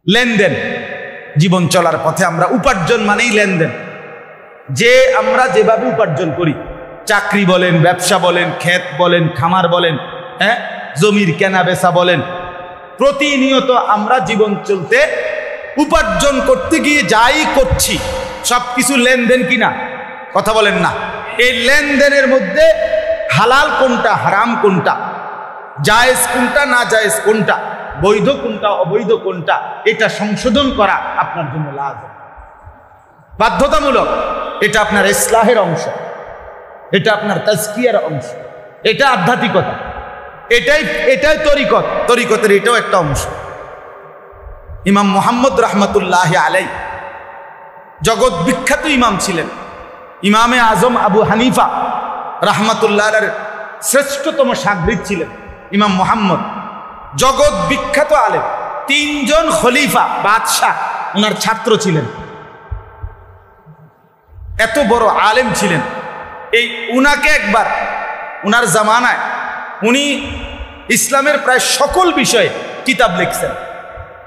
লেনদেন, জীবন চলার পথে আমরা উপার্জন মানেই লেনদেন। যে আমরা যেভাবে উপার্জন করি, চাকরি বলেন, ব্যবসা বলেন, ক্ষেত বলেন, খামার বলেন, জমির কেনা বেচা বলেন, প্রতিনিয়ত আমরা জীবন চলতে উপার্জন করতে গিয়ে যাই করছি সবকিছু লেনদেন কিনা? কথা বলেন না। এই লেনদেনের মধ্যে হালাল কোনটা, হারাম কোনটা, জায়েজ কোনটা, না জায়েজ কোনটা, বৈধ কোনটা, অবৈধ কোনটা, এটা সংশোধন করা আপনার জন্য লাজম, বাধ্যতামূলক। এটা আপনার ইসলাহের অংশ, এটা আপনার তাজকিয়ার অংশ, এটা আধ্যাত্মিকতা, এটাই তরিকত, তরিকতের এটাও একটা অংশ। ইমাম মুহাম্মদ রহমতুল্লাহ আলাই জগৎ বিখ্যাত ইমাম ছিলেন। ইমামে আজম আবু হানিফা রহমতুল্লাহর শ্রেষ্ঠতম শাগরিদ ছিলেন ইমাম মুহাম্মদ, জগৎ বিখ্যাত আলেম। 3 জন খলিফা বাদশাহ ওনার ছাত্র ছিলেন, এত বড় আলেম ছিলেন। এই উনাকে একবার উনার জামানায় উনি ইসলামের প্রায় সকল বিষয়ে কিতাব লিখছেন।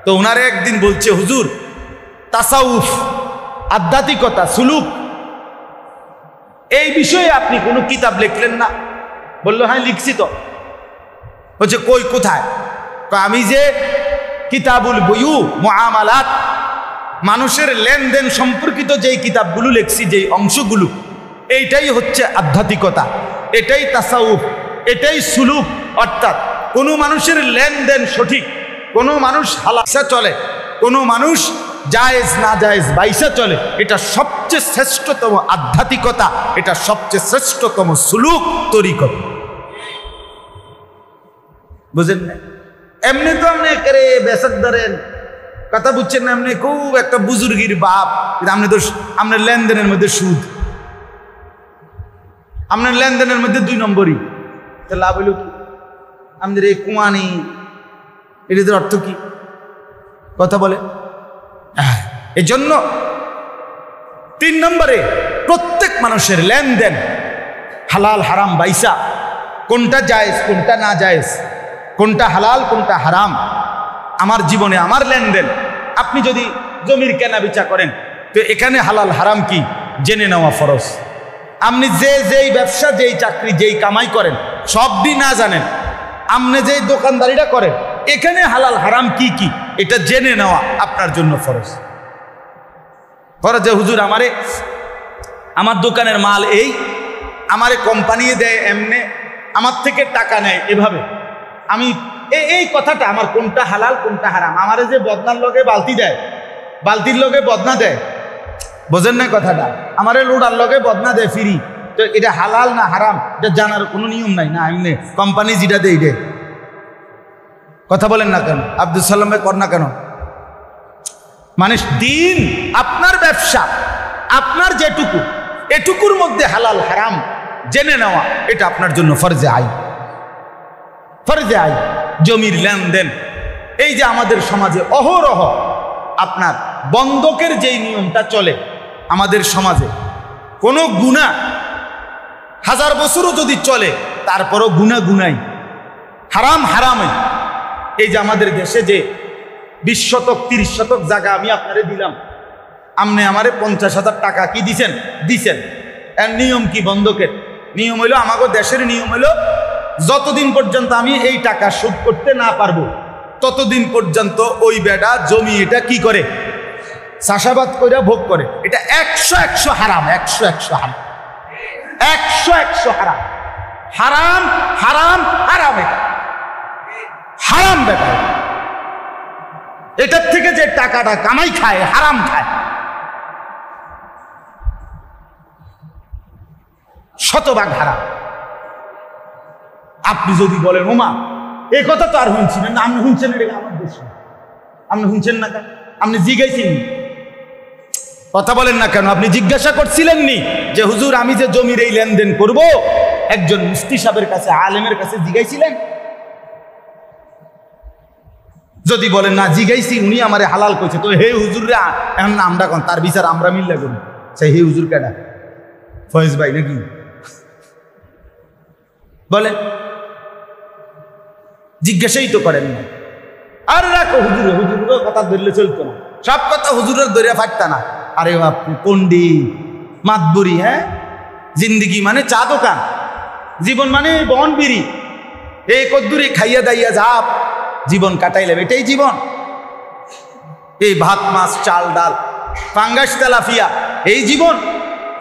তো উনারে একদিন বলছে, হুজুর তাসাউফ, আধ্যাত্মিকতা, সুলুক, এই বিষয়ে আপনি কোনো কিতাব লিখলেন না? বললো, হ্যাঁ লিখছি তো। বলছে, কই, কোথায়? আমি যে কিতাবুল বুয়ু মুআমালাত, মানুষের লেনদেন সম্পর্কিত যেই কিতাবগুলো লিখছি, যেই অংশগুলো, এইটাই হচ্ছে আধ্যাত্মিকতা, এটাই তাসাউফ, এটাই সুলুক। অর্থাৎ কোনো মানুষের লেনদেন সঠিক, কোনো মানুষ হালাসা চলে, কোনো মানুষ জায়েজ না জায়েজ বাইসা চলে, এটা সবচেয়ে শ্রেষ্ঠতম আধ্যাত্মিকতা, এটা সবচেয়ে শ্রেষ্ঠতম সুলুক, তরিকত। বুঝেন না? এমনি তো আপনি করে বেসাদ ধরেন, কথা বুঝছেন না? এমনি খুব একটা বুজুর্গির বাপ, আপনি তো আপনার লেনদেনের মধ্যে সুদ, আপনার লেনদেনের মধ্যে 2 নম্বরই, লাভ হইল কি? আমাদের এই কুয়ানি, এটাদের অর্থ কি? কথা বলে। এই জন্য 3 নম্বরে প্রত্যেক মানুষের লেনদেন হালাল হারাম বাইসা, কোনটা জায়েজ কোনটা না জায়েজ, কোনটা হালাল কোনটা হারাম, আমার জীবনে আমার লেনদেন। আপনি যদি জমির কেনা বেচা করেন, তো এখানে হালাল হারাম কি জেনে নেওয়া ফরজ। আপনি যেই ব্যবসা, যেই চাকরি, যেই কামাই করেন, সবই না জানেন, আপনি যেই দোকানদারিটা করেন, এখানে হালাল হারাম কি কি, এটা জেনে নেওয়া আপনার জন্য ফরজ। ফরজ, হুজুর আমারে, আমার দোকানের মাল এই, আমারে কোম্পানি দেয় এমনে, আমার থেকে টাকা নেয় এভাবে, আমি এই কথাটা, আমার কোনটা হালাল কোনটা হারাম, আমারে যে বদনার লগে বালতি দেয়, বালতির লগে বদনা দেয়, বোঝেন না কথাটা? আমারে লোডার লগে বদনা দেয় ফ্রি, তো এটা হালাল না হারাম এটা জানার কোনো নিয়ম নাই না? এমনি কোম্পানি যেটা দেয় এটা, কথা বলেন না কেন? আব্দুল সালাম ভাই কর না কেন? মানুষ দিন, আপনার ব্যবসা, আপনার যেটুকু, এটুকুর মধ্যে হালাল হারাম জেনে নেওয়া, এটা আপনার জন্য ফরজে আইন, ফরজে আইন। জমির লেনদেন, এই যে আমাদের সমাজে অহরহ আপনার বন্ধকের যেই নিয়মটা চলে আমাদের সমাজে, কোনো গুনাহ 1000 বছরও যদি চলে, তারপরও গুনাহ গুনাই, হারাম হারামই। এই যে আমাদের দেশে যে 20 শতক 30 শতক জায়গা আমি আপনারে দিলাম, আপনি আমারে 50,000 টাকা কি দিছেন? দিছেন। এর নিয়ম কি? বন্ধকের নিয়ম হইল, আমাকে দেশের নিয়ম হইল, যতদিন পর্যন্ত আমি এই টাকা শোধ করতে না পারবো, ততদিন পর্যন্ত ওই বেটা জমি এটা কি করে? চাষাবাদ করে ভোগ করে। এটা 100 হারাম, 100 হারাম, 100 হারাম, হারাম হারাম হারাম, এটা হারাম ব্যাপার। এটার থেকে যে টাকাটা কামাই খায়, হারাম খায়, শতভাগ হারাম। আপনি যদি বলেন, ওমা এই কথা তো আর শুনছিলেন না, আপনি শুনছেন, এটা আমার দেশ, আপনি শুনছেন না কেন? আপনি জিজ্ঞাসেন, কথা বলেন না কেন? আপনি জিজ্ঞাসা করছিলেন নি যে হুজুর আমি যে জমির এই লেনদেন করব, একজন মুফতি সাহেবের কাছে, আলেমের কাছে জিজ্ঞাসিলেন? যদি বলেন না জিজ্ঞাসি, উনি আমারে হালাল কইছে, তো হে হুজুর রে এখন আমরা কোন, তার বিচার আমরা মিললে করি, সেই হে হুজুর কেডা? ফয়েজ ভাই নাকি? বলেন, জিজ্ঞাসাই তো করেন না। আর রাখো হুজুরে, হুজুরের কথা ধরলে চলতো না, সব কথা হুজুরের ধরে ফাটতা না। আরে বাপরে পণ্ডিত মাতবুরি, হ্যাঁ, জিন্দিগি মানে চা দোকান, জীবন মানে বন বিড়ি, এই কদ্দুরে খাইয়া দাইয়া যাপ জীবন কাটাইলাম, এটাই জীবন। এই ভাত মাছ চাল ডাল ফাঙ্গাস তেলাফিয়া এই জীবন?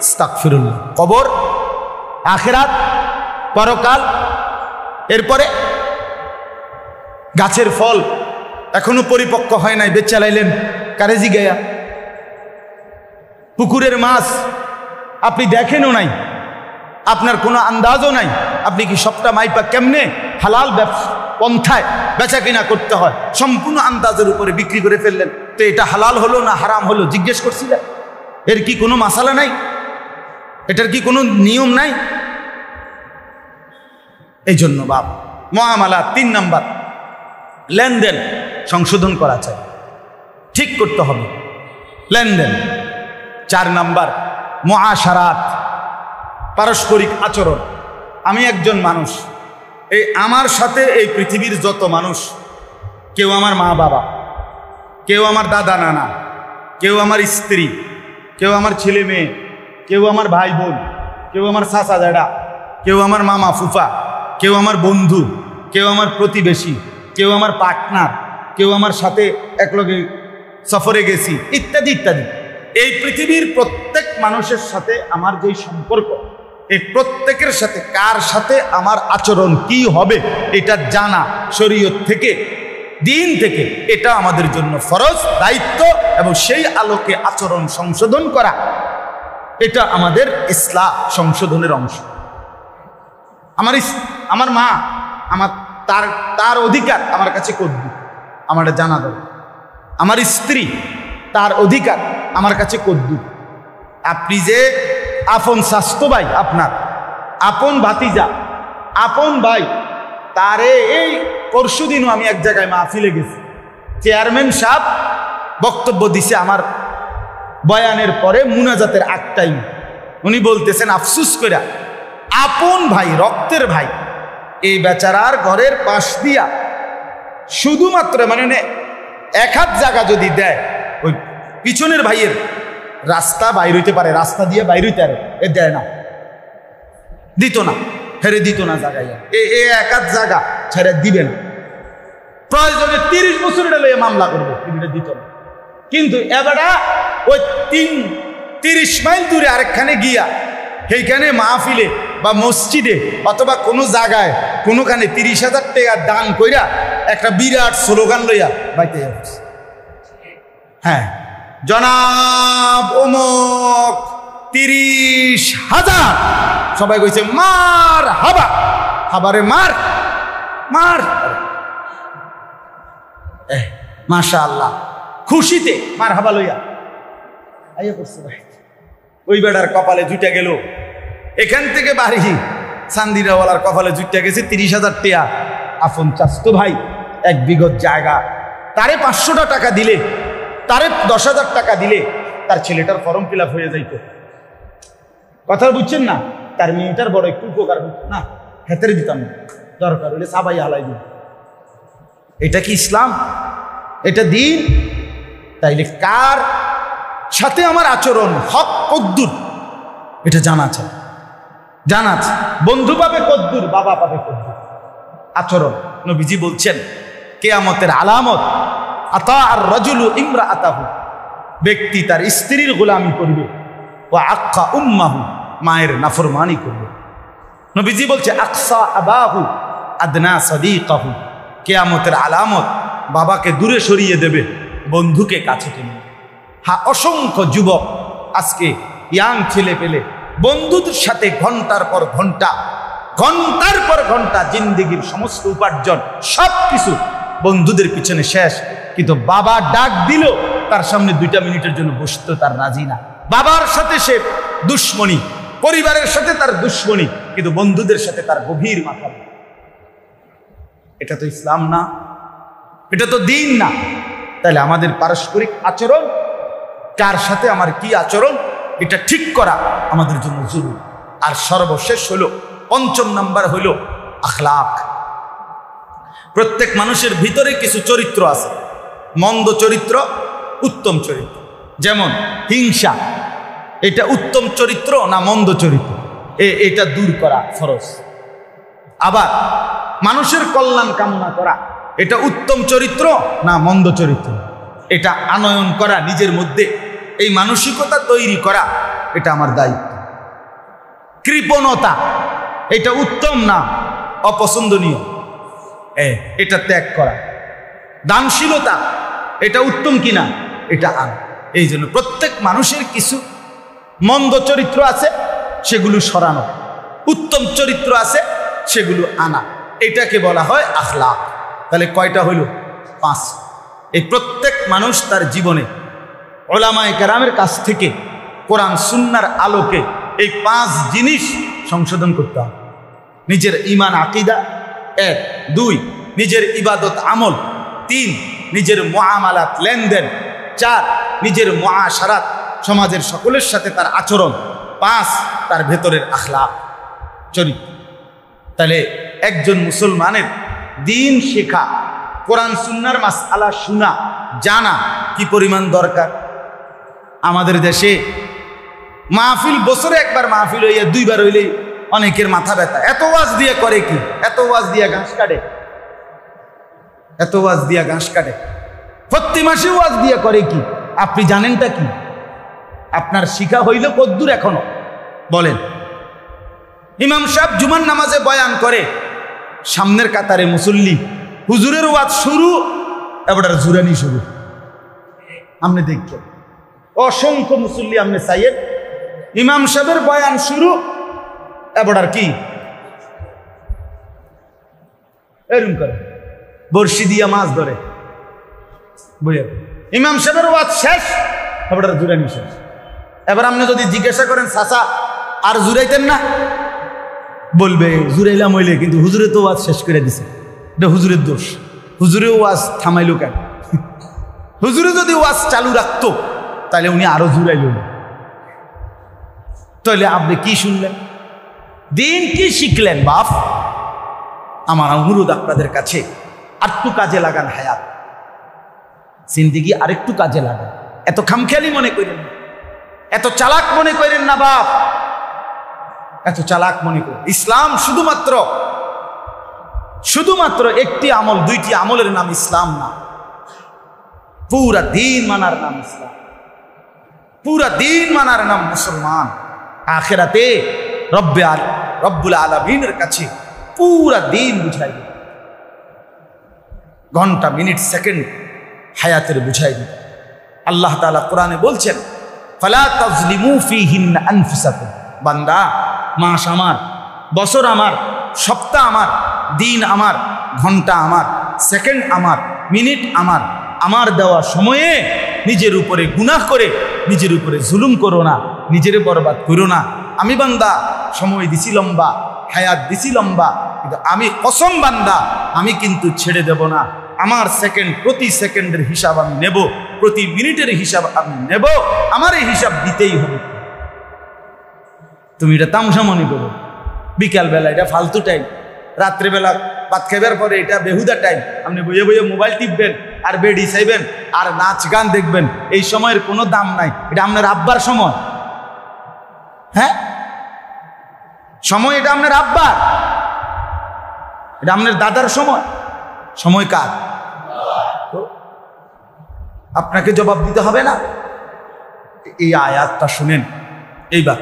আস্তাগফিরুল্লাহ। কবর, আখিরাত, পরকাল, এরপরে গাছের ফল এখনো পরিপক্ক হয় নাই, বেচা লাইলেন কারে জিগায়া? পুকুরের মাছ আপনি দেখেনও নাই, আপনার কোনো আন্দাজও নাই, আপনি কি সবটা মাইপা কেমনে হালাল পন্থায় বেচা কিনা করতে হয় সম্পূর্ণ আন্দাজের উপরে বিক্রি করে ফেললেন। তো এটা হালাল হলো না হারাম হলো জিজ্ঞেস করছিলেন? এর কি কোনো মাসালা নাই? এটার কি কোনো নিয়ম নাই? এই জন্য বাপ মুআমালা 3 নাম্বার, লেনদেন সংশোধন করা চাই, ঠিক করতে হবে লেনদেন। 4 নাম্বার মুআশারাত, পারস্পরিক আচরণ। আমি একজন মানুষ, এই আমার সাথে এই পৃথিবীর যত মানুষ, কেউ আমার মা বাবা, কেউ আমার দাদা নানা, কেউ আমার স্ত্রী, কেউ আমার ছেলে মেয়ে, কেউ আমার ভাই বোন, কেউ আমার চাচা দাদা, কেউ আমার মামা ফুফা, কেউ আমার বন্ধু, কেউ আমার প্রতিবেশী, কেউ আমার পার্টনার, কেউ আমার সাথে একলগে সফরে গেছি, ইত্যাদি ইত্যাদি। এই পৃথিবীর প্রত্যেক মানুষের সাথে আমার যেই সম্পর্ক, এই প্রত্যেকের সাথে কার সাথে আমার আচরণ কি হবে এটা জানা শরীয়ত থেকে, দিন থেকে, এটা আমাদের জন্য ফরজ দায়িত্ব, এবং সেই আলোকে আচরণ সংশোধন করা এটা আমাদের ইসলাম সংশোধনের অংশ। আমার মা, আমার তার অধিকার আমার কাছে কদ্দুর, আমার জানা দরকার। আমার স্ত্রী, তার অধিকার আমার কাছে কদ্দুর। আপনি যে আপন স্বাস্থ্য ভাই, আপনার আপন ভাতিজা, আপন ভাই, তারে এই পরশুদিনও আমি এক জায়গায় মাহফিলে গেছি, চেয়ারম্যান সাহেব বক্তব্য দিছে আমার বয়ানের পরে মুনাজাতের আগ টাইম। উনি বলতেছেন আফসুস করে, আপন ভাই, রক্তের ভাই, এই বেচারার ঘরের পাশ দিয়া শুধুমাত্র মানে 1 হাত জায়গা যদি দেয়, ওই পিছনের ভাইয়ের রাস্তা বাইর হইতে পারে, রাস্তা দিয়ে বাইর হইতে পারে, এ দেয় না, দিত না, হেরে দিত না জায়গায়, 1 হাত জায়গা ছেড়ে দিবে না। প্রয়োজনে 30 বছর এটা লইয়া মামলা করবো, কিন্তু দিত না। কিন্তু এবারে ওই 30 মাইল দূরে আরেকখানে গিয়া সেইখানে মাহফিলে বা মসজিদে অথবা কোনো জায়গায় কোনোখানে 30,000 টাকা দান কইরা একটা বিরাট স্লোগান লইয়া বাইতে যাচ্ছে, হ্যাঁ, জনাব অমুক 30,000, সবাই কইছে মার হাবা, হাবারে মার মার, মাশাআল্লাহ, খুশিতে মার হাবা লইয়া আইয়া করছে ভাই। ওই বেড়ার কপালে জুটে গেল, এখান থেকে বাড়ি চান্দিরাওয়ালার কপালে জুটে গেছে 30,000 টাকা। আপন চাস্তো ভাই 1 বিঘত জায়গা, তারে 500 টাকা দিলে, তারে 10,000 টাকা দিলে তার ছেলেটার ফর্ম ফিল আপ হয়ে যাইত। কথা বুঝছেন না? তার মেয়েটার বড় একটু উপকার হতো না, হেতেরে দিতাম না, দরকার হলে সাবাই হালাই দিত। এটা কি ইসলাম? এটা দিন? তাইলে কার সাথে আমার আচরণ, হক কদ্দুর, এটা জানা চাই, জানা আছে। বন্ধু পাবে কদ্দুর, বাবা পাবে কদ্দুর, আচরণ। নবীজি বলছেন কিয়ামতের আলামত আতা আর রাজুলু ইমরাআতাহু, ব্যক্তি তার স্ত্রীর গোলামি করবে, ওয়া আক্কা উম্মাহু, মায়ের নাফরমানি করবে। নবীজি বলছে আকসা আবাহু আদনা সাদিকাহু, কিয়ামতের আলামত বাবাকে দূরে সরিয়ে দেবে, বন্ধুকে কাছে টেনে। হ্যাঁ, অসংখ্য যুবক আজকে ইয়াং ছেলে পেলে বন্ধুদের সাথে ঘন্টার পর ঘন্টা, ঘন্টার পর ঘন্টা জিন্দেগির সমস্ত উপার্জন সব কিছু বন্ধুদের পিছনে শেষ। কিন্তু বাবা ডাক দিল, তার সামনে 2টা মিনিটের জন্য বসতে তার রাজি না। বাবার সাথে সে দুশ্মনী, পরিবারের সাথে তার দুশ্মনী, কিন্তু বন্ধুদের সাথে তার গভীর মাথা। এটা তো ইসলাম না, এটা তো দিন না। তাহলে আমাদের পারস্পরিক আচরণ, কার সাথে আমার কি আচরণ, এটা ঠিক করা আমাদের জন্য জরুরি। আর সর্বশেষ হলো 5ম নাম্বার হলো আখলাক। প্রত্যেক মানুষের ভিতরে কিছু চরিত্র আছে, মন্দ চরিত্র, উত্তম চরিত্র। যেমন হিংসা, এটা উত্তম চরিত্র না মন্দ চরিত্র, এটা দূর করা ফরজ। আবার মানুষের কল্যাণ কামনা করা, এটা উত্তম চরিত্র না মন্দ চরিত্র, এটা আনয়ন করা, নিজের মধ্যে এই মানসিকতা তৈরি করা, এটা আমার দায়িত্ব। কৃপণতা, এটা উত্তম না অপছন্দনীয়, এটা ত্যাগ করা। দানশীলতা, এটা উত্তম কিনা, এটা আনা। এই জন্য প্রত্যেক মানুষের কিছু মন্দ চরিত্র আছে, সেগুলো সরানো, উত্তম চরিত্র আছে, সেগুলো আনা। এটাকে বলা হয় আখলাক। তাহলে কয়টা হইল? 5। এই প্রত্যেক মানুষ তার জীবনে উলামায়ে কেরামের কাছ থেকে কোরআন সুন্নাহর আলোকে এই 5 জিনিস সংশোধন করতে হবে। নিজের ঈমান আকীদা 1, 2 নিজের ইবাদত আমল, 3 নিজের মুআমালাত লেনদেন, 4 নিজের মুআশারাত, সমাজের সকলের সাথে তার আচরণ, 5 তার ভেতরের আখলাক, চরিত্র। তাহলে একজন মুসলমানের দিন শেখা, কোরআন সুন্নাহর মাসআলা শোনা, জানা কি পরিমাণ দরকার। আমাদের দেশে মাহফিল, বছরে একবার মাহফিল হইয়া 2 বার হইলেই অনেকের মাথা ব্যথা। এত ওয়াজ দিয়ে করে কি? এত ওয়াজ দিয়া ঘাস কাটে, এত ওয়াজ দিয়া ঘাস কাটে। প্রতি মাসে ওয়াজ দিয়া করে কি? আপনি জানেনটা কি? আপনার শিখা হইল কদ্দুর এখনো? বলেন। ইমাম সাহেব জুমার নামাজে বয়ান করে, সামনের কাতারে মুসল্লি, হুজুরের ওয়াজ শুরু, এবার জুরানি শুরু। আপনি দেখছেন অসংখ্য মুসল্লি, আপনি চাইয়েন ইমাম সাহেবের বয়ান শুরু, এবার কি এরকম করে বর্ষি দিয়া মাছ ধরে বইয়া। ইমাম সাহেবের ওয়াজ শেষ, এবার জুরানি শেষ। এবার আপনি যদি জিজ্ঞাসা করেন, চাচা আর জুরাইতেন না? বলবে জুরাইলাম হইলে, কিন্তু হুজুরে তো ওয়াজ শেষ করে দিছে, এটা হুজুরের দোষ। হুজুরে ওয়াজ থামাইল কেন? হুজুরে যদি ওয়াজ চালু রাখতো তাহলে উনি আরো জুরাইল। তাহলে আপনি কি শুনলেন? দিন কি শিখলেন? বাপ, আমার অনুরোধ আপনাদের কাছে, আরেকটু কাজে লাগান হায়াত, জিন্দেগি আরেকটু কাজে লাগান। এত খামখেয়ালি মনে করেন না, এত চালাক মনে করেন না বাপ, এত চালাক মনে করেন। ইসলাম শুধুমাত্র একটি আমল, 2টি আমলের নাম ইসলাম না, পুরা দিন মানার নাম ইসলাম, পুরা দিন মানার নাম মুসলমান। আখিরাতে রব্বুল আলামিনের কাছে পুরা দিন বুঝাই দিবে, ঘন্টা মিনিট সেকেন্ড হায়াতের বুঝাই দিবে। আল্লাহ তাআলা কোরআনে বলছেন, ফালা তাজলিমু ফীহিন্না আনফুসাকুম। বান্দা, মাস আমার, বছর আমার, সপ্তাহ আমার, দিন আমার, ঘন্টা আমার, সেকেন্ড আমার, মিনিট আমার, আমার দেওয়া সময়ে নিজের উপরে গুনাহ করে নিজের উপরে জুলুম করো না, নিজের বরবাদ করো না। আমি বান্দা সময় দিছি লম্বা, হায়াত দিছি লম্বা, কিন্তু আমি কসম বান্দা, আমি কিন্তু ছেড়ে দেব না। আমার সেকেন্ড, প্রতি সেকেন্ডের হিসাব আমি নেব, প্রতি মিনিটের হিসাব আমি নেব, আমার এই হিসাব দিতেই হবে। তুমি এটা তামসা মনে করো, বিকালবেলা এটা ফালতু টাইম, রাত্রেবেলা ভাত খাইবার পরে এটা বেহুদা টাইম, আপনি বইয়ে বইয়ে মোবাইল টিপবেন আর বেডি চাইবেন আর নাচ গান দেখবেন, এই সময়ের কোনো দাম নাই। এটা আপনার আব্বার সময়, হ্যাঁ সময়, এটা আপনার আব্বার, এটা আপনার দাদার সময়, সময় কার? আপনাকে জবাব দিতে হবে না? এই আয়াতটা শুনেন এইবার,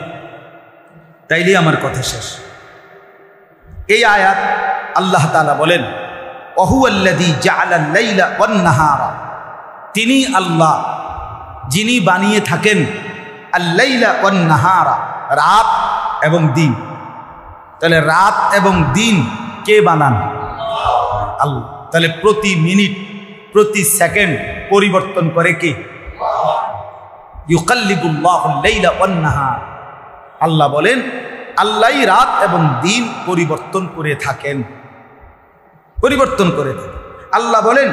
তাইলে আমার কথা শেষ। এই আয়াত আল্লাহ তাআলা বলেন, ওয়াহুয়াল্লাযী জাআলাল লাইলা ওয়ান নাহারা, তিনি আল্লাহ যিনি বানিয়ে থাকেন আল লাইলা ওয়ান নাহারা, রাত এবং দিন। তাহলে রাত এবং দিন কে বানান? আল্লাহ। তাহলে প্রতি মিনিট, প্রতি সেকেন্ড পরিবর্তন করে কে? ইউকাল্লিবুল্লাহুল লাইলা ওয়ান নাহার। আল্লাহ বলেন, আল্লাহই রাত এবং দিন পরিবর্তন করে থাকেন, পরিবর্তন করে থাকেন। আল্লাহ বলেন,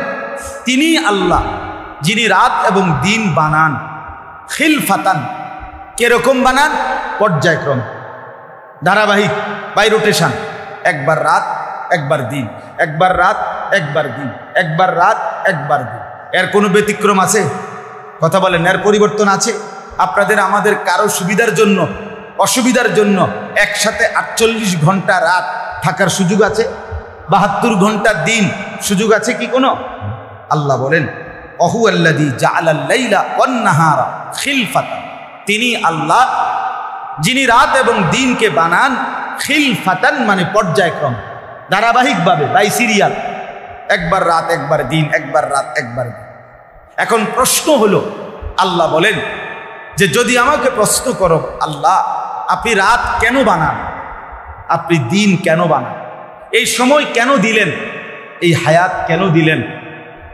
তিনি আল্লাহ যিনি রাত এবং দিন বানান, খিলফাতান, কিরকম বানান? পর্যায়ক্রম, ধারাবাহিক, বাই রোটেশন, একবার রাত একবার দিন, একবার রাত একবার দিন, একবার রাত, একবার দিন। এর কোনো ব্যতিক্রম আছে? কথা বলেন, এর পরিবর্তন আছে? আপনাদের আমাদের কারো সুবিধার জন্য, অসুবিধার জন্য একসাথে 48 ঘন্টা রাত থাকার সুযোগ আছে? 72 ঘন্টা দিন সুযোগ আছে কি কোনো? আল্লাহ বলেন অহুয়াল্লাযী জাআলাল লাইলা ওয়ান নাহারা খিলফাতান, তিনি আল্লাহ যিনি রাত এবং দিনকে বানান। খিলফাতান মানে পর্যায়ক্রম, ধারাবাহিকভাবে, বাই সিরিয়াল, একবার রাত একবার দিন, একবার রাত একবার দিন। এখন প্রশ্ন হলো, আল্লাহ বলেন যে যদি আমাকে প্রশ্ন করো, আল্লাহ আপনি রাত কেন বানান, আপনি দিন কেন বানান, এই সময় কেন দিলেন, এই হায়াত কেন দিলেন,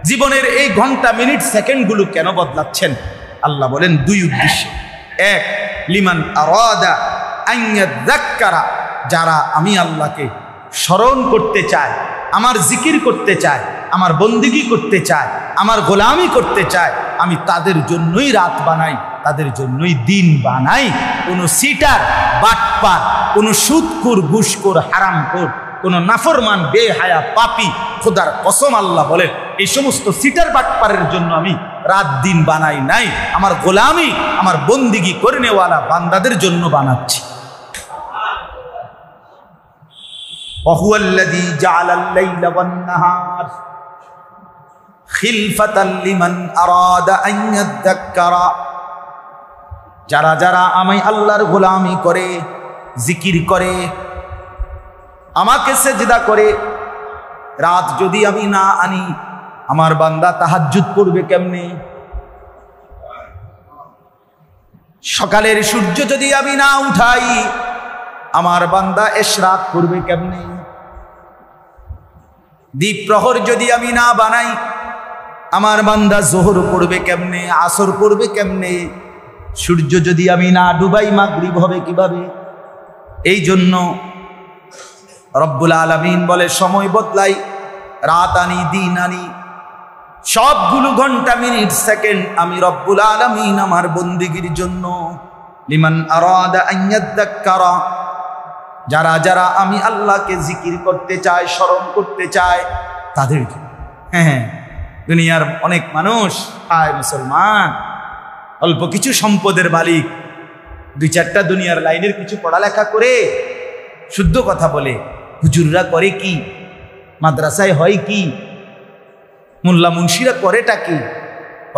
জীবনের এই ঘন্টা মিনিট সেকেন্ডগুলো কেন বদলাচ্ছেন? আল্লাহ বলেন দুই উদ্দেশ্যে। এক, লিমান আরাদা আন ইয়াযাক্কারা, যারা আমি আল্লাহকে স্মরণ করতে চায়, আমার জিকির করতে চায়, আমার বন্দিগি করতে চায়, আমার গোলামি করতে চায়, আমি তাদের জন্যই রাত বানাই, তাদের জন্যই দিন বানাই। কোনো সিটার, বাটপার, কোনো সুদখোর, ঘুষখোর, হারামখোর, কোনো নাফরমান, বেহায়া, পাপী, খোদার কসম আল্লাহ বলেন এই সমস্ত সিটার বাটপারের জন্য আমি রাত দিন বানাই নাই, আমার গোলামি, আমার বন্দিগি করে নেওয়ালা বান্দাদের জন্য বানাচ্ছি। ওয়াহুয়াল্লাযী জাআলাল লাইলা ওয়ান নাহার খিলফাতান লিমান আরাদা আন ইয়াযাক্কারা, যারা যারা আমি আল্লাহর গোলামি করে, জিকির করে, আমাকে সেজদা করে, রাত যদি আমি না আনি, আমার বান্দা তাহাজ্জুদ পড়বে কেমনে? সকালের সূর্য যদি আমি না উঠাই, আমার বান্দা ইশরাক করবে কেমনে? দ্বীপ প্রহর যদি আমি না বানাই, আমার বান্দা যোহর পড়বে কেমনে, আসর পড়বে কেমনে? সূর্য যদি আমি না ডুবাই, মাগরিব হবে কিভাবে? এই জন্য রব্বুল আলামিন বলে সময় বদলাই, রাত আনি, দিন আনি, সবগুলো ঘন্টা মিনিট সেকেন্ড আমি রব্বুল আলামিন আমার বন্দিগির জন্য। লিমান আরাদা আন ইয়াযাক্কারা, যারা যারা আমি আল্লাহকে জিকির করতে চায়, স্মরণ করতে চায়, তাদের জন্য। হ্যাঁ, দুনিয়ার অনেক মানুষ আয় মুসলমান, অল্প কিছু সম্পদের মালিক, দুই চারটা দুনিয়ার লাইনের কিছু পড়ালেখা করে শুদ্ধ কথা বলে, হুজুররা করে কি, মাদ্রাসায় হয় কি, মোল্লা মুন্সিরা করেটা কি,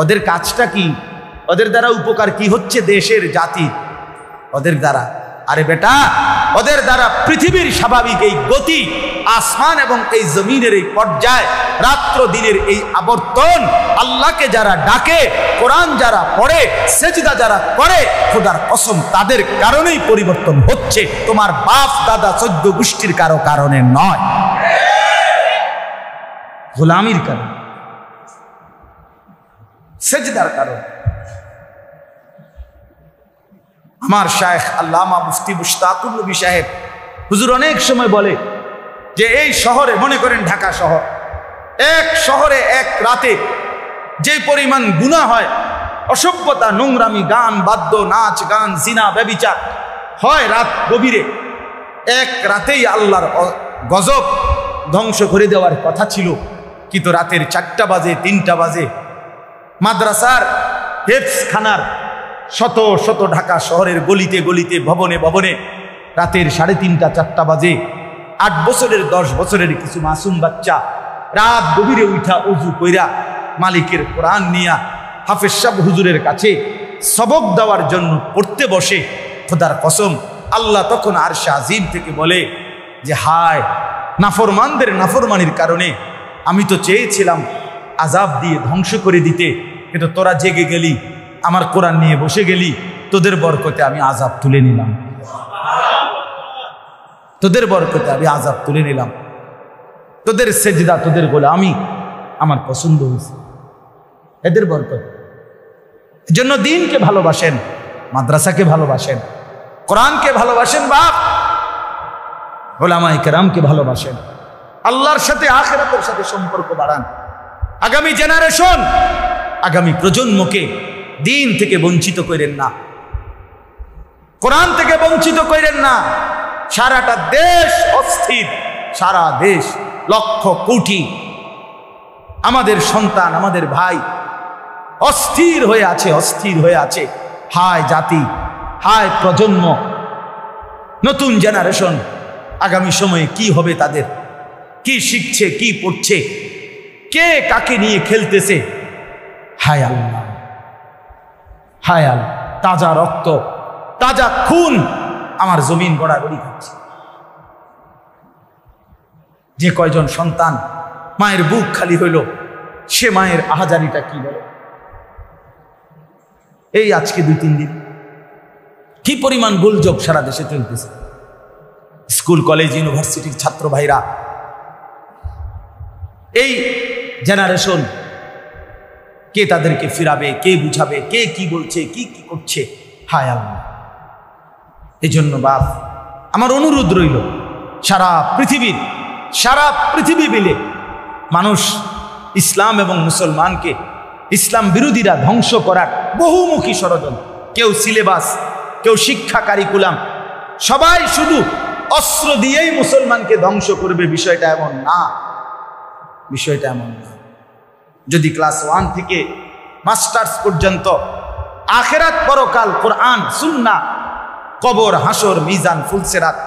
ওদের কাজটা কি, ওদের দ্বারা উপকার কি হচ্ছে দেশের, জাতির, ওদের দ্বারা? আরে বেটা, ওদের দ্বারা পৃথিবীর স্বাভাবিক এই গতি, আসমান এবং এই জমিনের এই পর্যায়, রাত্র দিনের এই আবর্তন, আল্লাহকে যারা ডাকে, কোরআন যারা পড়ে, সেজদা যারা করে, খোদার কসম তাদের কারণেই পরিবর্তন হচ্ছে, তোমার বাপ দাদা 14 গোষ্ঠীর কারো কারণে নয়, গোলামির কারণে, সেজদার কারণে। আমার শায়েখ আল্লামা মুফতি মুশতাকুর নবী সাহেব হুজুর অনেক সময় বলে যে এই শহরে, মনে করেন ঢাকা শহর, এক শহরে এক রাতে যে পরিমাণ গুনাহ হয়, অসভ্যতা, নোংরামি, গান, বাদ্য, নাচ, গান, জিনা, ব্যভিচার হয় রাত গভীরে, এক রাতেই আল্লাহর গজব ধ্বংস করে দেওয়ার কথা ছিল, কিন্তু রাতের 4টা বাজে, 3টা বাজে, মাদ্রাসার হেফজখানার শত শত ঢাকা শহরের গলিতে গলিতে, ভবনে ভবনে রাতের 3:30টা 4টা বাজে 8 বছরের 10 বছরের কিছু মাসুম বাচ্চা রাত গভীরে উঠা উজু কইরা মালিকের কোরআন নিয়া হাফেজ সাহেব হুজুরের কাছে সবক দেওয়ার জন্য পড়তে বসে। খোদার কসম আল্লাহ তখন আরশে আজিম থেকে বলে যে হায়, নাফরমানদের নাফরমানির কারণে আমি তো চেয়েছিলাম আযাব দিয়ে ধ্বংস করে দিতে, কিন্তু তোরা জেগে গেলি, আমার কোরআন নিয়ে বসে গেলি, তোদের বরকতে আমি আযাব তুলে নিলাম, তোদের বরকতে আমি আযাব তুলে নিলাম, তোদের সেজদা, তোদের গোলামি আমার পছন্দ হয়েছে, এদের বরকত। এজন্য দিনকে ভালোবাসেন, মাদ্রাসাকে ভালোবাসেন, কোরআনকে ভালোবাসেন, বাপ উলামায়ে কেরামকে ভালোবাসেন, আল্লাহর সাথে আখিরাতের সাথে সম্পর্ক বাড়ান। আগামী জেনারেশন, আগামী প্রজন্মকে দিন থেকে বঞ্চিত করেন না, কোরআন থেকে বঞ্চিত করেন না। সারাটা দেশ অস্থির, সারা দেশ লক্ষ কোটি আমাদের সন্তান, আমাদের ভাই অস্থির হয়ে আছে, অস্থির হয়ে আছে। হায় জাতি, হায় প্রজন্ম, নতুন জেনারেশন, আগামী সময়ে কি হবে তাদের, কি শিখছে, কি পড়ছে, কে কাকে নিয়ে খেলতেছে। হায় আল্লাহ, হায় আল্লাহ, তাজা রক্ত, তাজা খুন আমার জমিন গড়াগড়ি খাচ্ছে। যে কয়জন সন্তান মায়ের বুক খালি হইল, সে মায়ের আহাজারিটা কি বলে। এই আজকে 2-3 দিন কি পরিমাণ গোলযোগ সারা দেশে চলতেছে। স্কুল, কলেজ, ইউনিভার্সিটির ছাত্র ভাইরা, এই জেনারেশন কে তাদেরকে ফিরাবে, কে বুঝাবে, কে কি বলছে, কি কি করছে। হায় আল্লাহ, এই জন্য বাপ আমার অনুরোধ রইল, সারা পৃথিবী মিলে মানুষ ইসলাম এবং মুসলমানকে, ইসলাম বিরোধীরা ধ্বংস করার বহুমুখী ষড়যন্ত্র, কেউ সিলেবাস, কেউ শিক্ষা কারিকুলাম, সবাই শুধু অস্ত্র দিয়েই মুসলমানকে ধ্বংস করবে। বিষয়টা এমন না, বিষয়টা এমন না। যদি ক্লাস 1 থেকে মাস্টার্স পর্যন্ত আখেরাত, পরকাল, কোরআন, সুন্নাহ, কবর, হাসর, মিজান, ফুলসেরাত,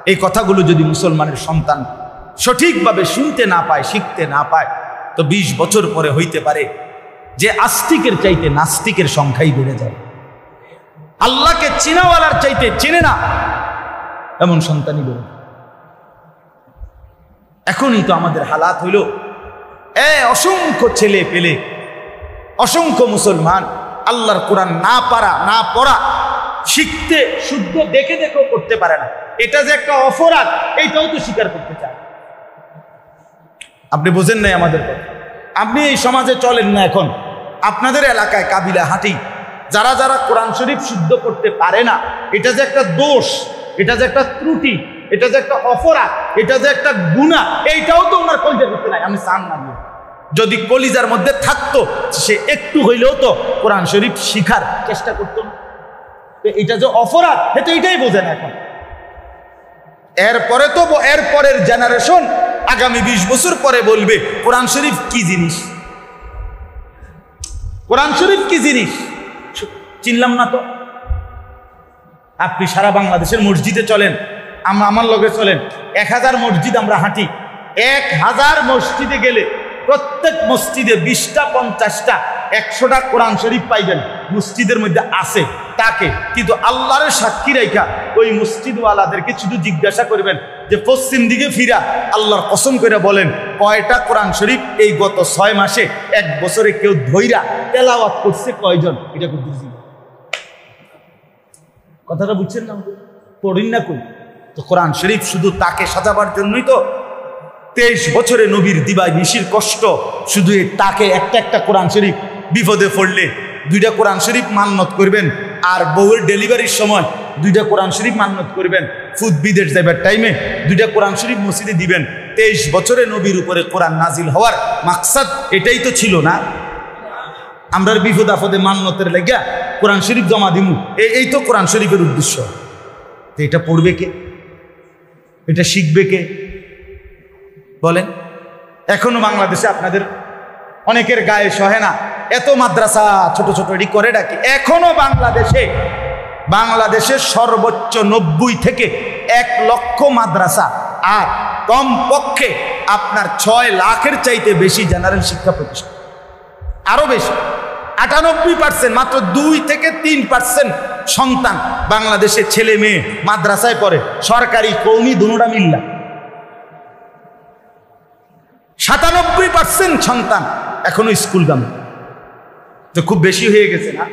এই কথাগুলো যদি মুসলমানের সন্তান সঠিকভাবে শুনতে না পায়, শিখতে না পায়, তো 20 বছর পরে হইতে পারে যে আস্তিকের চাইতে নাস্তিকের সংখ্যাই বেড়ে যায়। আল্লাহকে চিনাওয়ালার চাইতে চেনে না এমন সন্তানই বেড়ে। এখনই তো আমাদের হালাত হইল, অসংখ্য ছেলে পেলে, অসংখ্য মুসলমান আল্লাহর কোরআন না পারা, না পড়া, শিখতে শুদ্ধ দেখে দেখেও করতে পারে না। এটা যে একটা অপরাধ, এইটাও তো স্বীকার করতে চায়। আপনি বোঝেন নাই আমাদের কথা। আপনি এই সমাজে চলেন না, এখন আপনাদের এলাকায় কাবিলা হাঁটি, যারা যারা কোরআন শরীফ শুদ্ধ করতে পারে না, এটা যে একটা দোষ, এটা যে একটা ত্রুটি, এটা যে একটা অপরাধ, এটা যে একটা গুনাহ, এইটাও তো ওনার কলিজার করতে নাই। আমি চান না, যদি কলিজার মধ্যে থাকতো সে একটু হইলেও তো কোরআন শরীফ শিখার চেষ্টা করতো। এটা যে অপরাধ, সে তো এটাই বোঝে না এখন। এরপরে তো এরপরের জেনারেশন আগামী 20 বছর পরে বলবে কোরআন শরীফ কি জিনিস, কোরআন শরীফ কি জিনিস চিনলাম না তো। আপনি সারা বাংলাদেশের মসজিদে চলেন, আমার লগে চলেন, 1000 মসজিদ আমরা হাঁটি, 1000 মসজিদে গেলে প্রত্যেক মসজিদে 20টা, 50টা, 100টা কোরআন শরীফ পাইবেন মসজিদের মধ্যে আছে তাকে। কিন্তু আল্লাহর সাক্ষী রেখা ওই মসজিদওয়ালাদেরকে শুধু জিজ্ঞাসা করবেন যে পশ্চিম দিকে ফিরা আল্লাহর কসম করে বলেন কয়টা কোরআন শরীফ এই গত 6 মাসে 1 বছরে কেউ ধইরা তেলাওয়াত করছে, কয়জন? এটা বুঝছি, কথাটা বুঝছেন না? পড়িন না কই তো কোরআন শরীফ শুধু তাকে সাজাবার জন্যই তো 23 বছরে নবীর দিবাই নিশির কষ্ট, শুধু তাকে একটা কোরআন শরীফ বিপদে পড়লে 2টা কোরআন শরীফ মান্নত করবেন, আর বউয়ের ডেলিভারির সময় 2টা কোরআন শরীফ মান্নত করবেন, ফুদ বিদেশ যাবার টাইমে 2টা কোরআন শরীফ মসজিদে দিবেন। 23 বছরে নবীর উপরে কোরআন নাজিল হওয়ার মাকসাদ এটাই তো ছিল না? আমরা বিপদ আপদে মান্নতের লেগা কোরআন শরীফ জমা দিমু, এই তো কোরআন শরীফের উদ্দেশ্য। তো এটা পড়বে কে? এটা শিখবে কে বলেন? এখনো বাংলাদেশে আপনাদের অনেকের গায়ে সহে না, এত মাদ্রাসা ছোট ছোট এটি করে ডাকি। এখনো বাংলাদেশে সর্বোচ্চ 90 থেকে 1 লক্ষ মাদ্রাসা, আর কমপক্ষে আপনার 6 লাখের চাইতে বেশি জেনারেল শিক্ষা প্রতিষ্ঠান, আরো বেশি 98%, মাত্র 2 থেকে 3% সন্তান বাংলাদেশের ছেলে মেয়ে মাদ্রাসায় পড়ে, সরকারি কওমি দুটোটা মিল্লা। 97% সন্তান এখনো স্কুলগামী। তো খুব বেশি হয়ে গেছে না?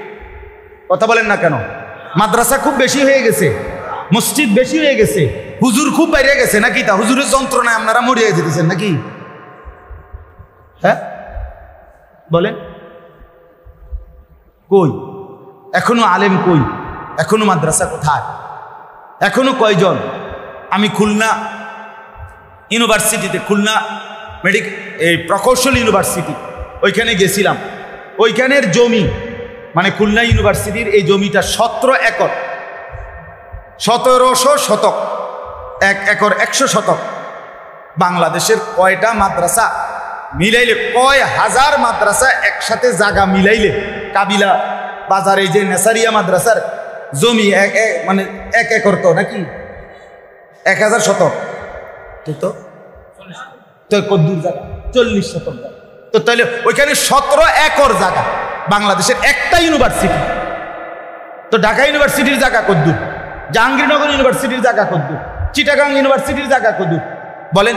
কথা বলেন না কেন? মাদ্রাসা খুব বেশি হয়ে গেছে, মসজিদ বেশি হয়ে গেছে, হুজুর খুব বাইরে গেছে নাকি? তা হুজুরের যন্ত্রণায় আপনারা মরিয়ে যেতেছেন নাকি? হ্যাঁ বলেন, কই এখনো আলেম, কই এখনো মাদ্রাসা কোথায়? এখনো কয়জন? আমি খুলনা ইউনিভার্সিটিতে, খুলনা প্রকৌশল ইউনিভার্সিটি, ওইখানে গেছিলাম। ওইখানের জমি, মানে খুলনা ইউনিভার্সিটির এই জমিটা 17 একর, 1700 শতক, 1 একর 100 শতক। বাংলাদেশের কয়টা মাদ্রাসা মিলাইলে কয় হাজার মাদ্রাসা একসাথে জায়গা মিলাইলে কাবিলা বাজারে যে নেসারিয়া মাদ্রাসার জমি মানে 1 একর তো নাকি 1000 শতক তো কদ্দুর জায়গা 40 শতক জায়গা তো তাহলে ওইখানে 17 একর জায়গা বাংলাদেশের একটা ইউনিভার্সিটি তো ঢাকা ইউনিভার্সিটির জায়গা কদ্দুর জাহাঙ্গীরনগর ইউনিভার্সিটির জায়গা কদ্দুর চিটাগাং ইউনিভার্সিটির জায়গা কদ্দুর বলেন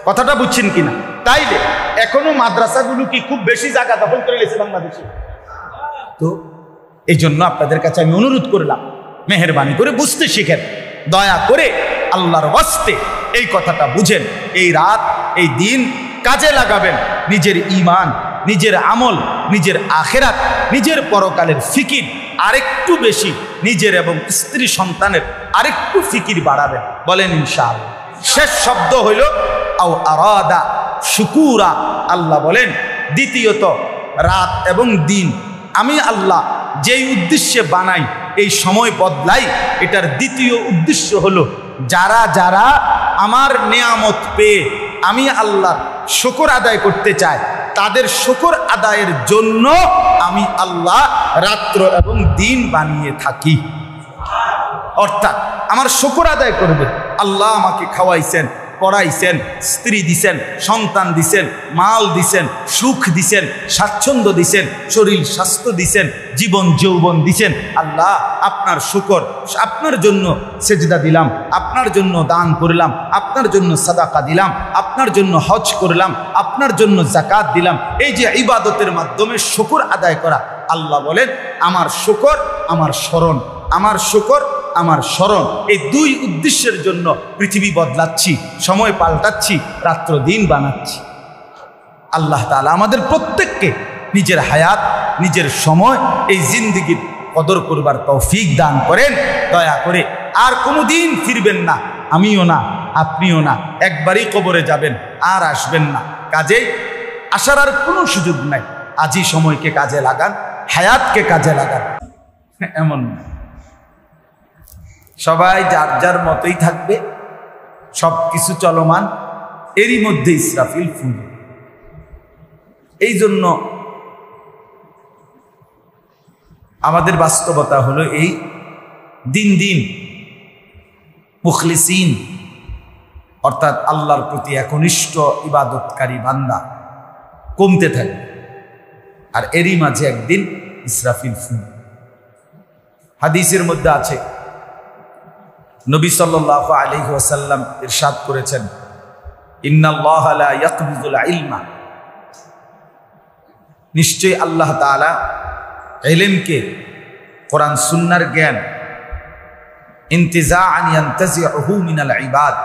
কথাটা বুঝছেন কিনা তাইলে এখনো মাদ্রাসাগুলো কি খুব বেশি জায়গা দখল করে গেছে বাংলাদেশে তো এই জন্য আপনাদের কাছে আমি অনুরোধ করলাম মেহেরবানি করে বুঝতে শিখেন দয়া করে আল্লাহর ওয়াস্তে এই কথাটা বুঝেন এই রাত এই দিন কাজে লাগাবেন নিজের ঈমান নিজের আমল নিজের আখিরাত নিজের পরকালের ফিকির আরেকটু বেশি নিজের এবং স্ত্রী সন্তানের আরেকটু ফিকির বাড়াবেন বলেন ইনশাআল্লাহ শেষ শব্দ হইল আও আরাদা শুকুরা আল্লাহ বলেন দ্বিতীয়ত রাত এবং দিন আমি আল্লাহ যেই উদ্দেশ্যে বানাই এই সময় বদলাই এটার দ্বিতীয় উদ্দেশ্য হলো যারা যারা আমার নেয়ামত পেয়ে আমি আল্লাহ শুকর আদায় করতে চাই তাদের শুকর আদায়ের জন্য আমি আল্লাহ রাত্র এবং দিন বানিয়ে থাকি অর্থাৎ আমার শুকর আদায় করবে আল্লাহ আমাকে খাওয়াইছেন পড়াইছেন স্ত্রী দিছেন সন্তান দিছেন মাল দিছেন সুখ দিছেন স্বাচ্ছন্দ্য দিছেন শরীর স্বাস্থ্য দিছেন জীবন যৌবন দিছেন আল্লাহ আপনার শুকর আপনার জন্য সেজদা দিলাম আপনার জন্য দান করলাম আপনার জন্য সাদাকা দিলাম আপনার জন্য হজ করলাম আপনার জন্য যাকাত দিলাম এই যে ইবাদতের মাধ্যমে শুকর আদায় করা আল্লাহ বলেন আমার শুকর আমার স্মরণ আমার শুকর আমার স্মরণ এই দুই উদ্দেশ্যের জন্য পৃথিবী বদলাচ্ছি সময় পাল্টাচ্ছি রাত্র দিন বানাচ্ছি আল্লাহ তাআলা আমাদের প্রত্যেককে নিজের হায়াত নিজের সময় এই জিন্দেগির কদর করবার তৌফিক দান করেন দয়া করে আর কোনো দিন ফিরবেন না আমিও না আপনিও না একবারই কবরে যাবেন আর আসবেন না কাজেই আসার আর কোনো সুযোগ নাই আজই সময়কে কাজে লাগান হায়াতকে কাজে লাগান এমন না সবাই যার যার মতোই থাকবে সব কিছু চলমান এরই মধ্যে ইসরাফিল ফুল এই জন্য আমাদের বাস্তবতা হলো এই দিন দিন মুখলিসিন অর্থাৎ আল্লাহর প্রতি একনিষ্ঠ ইবাদতকারী বান্দা কমতে থাকে আর এরই মাঝে একদিন ইসরাফিল ফুল হাদিসের মধ্যে আছে নবী সাল্লাল্লাহু আলাইহি ওয়াসাল্লাম ইরশাদ করেছেন ইন্নাল্লাহা লা ইয়াকবিজুল ইলমা নিশ্চয়ই আল্লাহ তাআলা ইলমকে কোরআন সুন্নাহর জ্ঞান ইনতিজাআন ইয়ানতাজিউহু মিনাল ইবাদ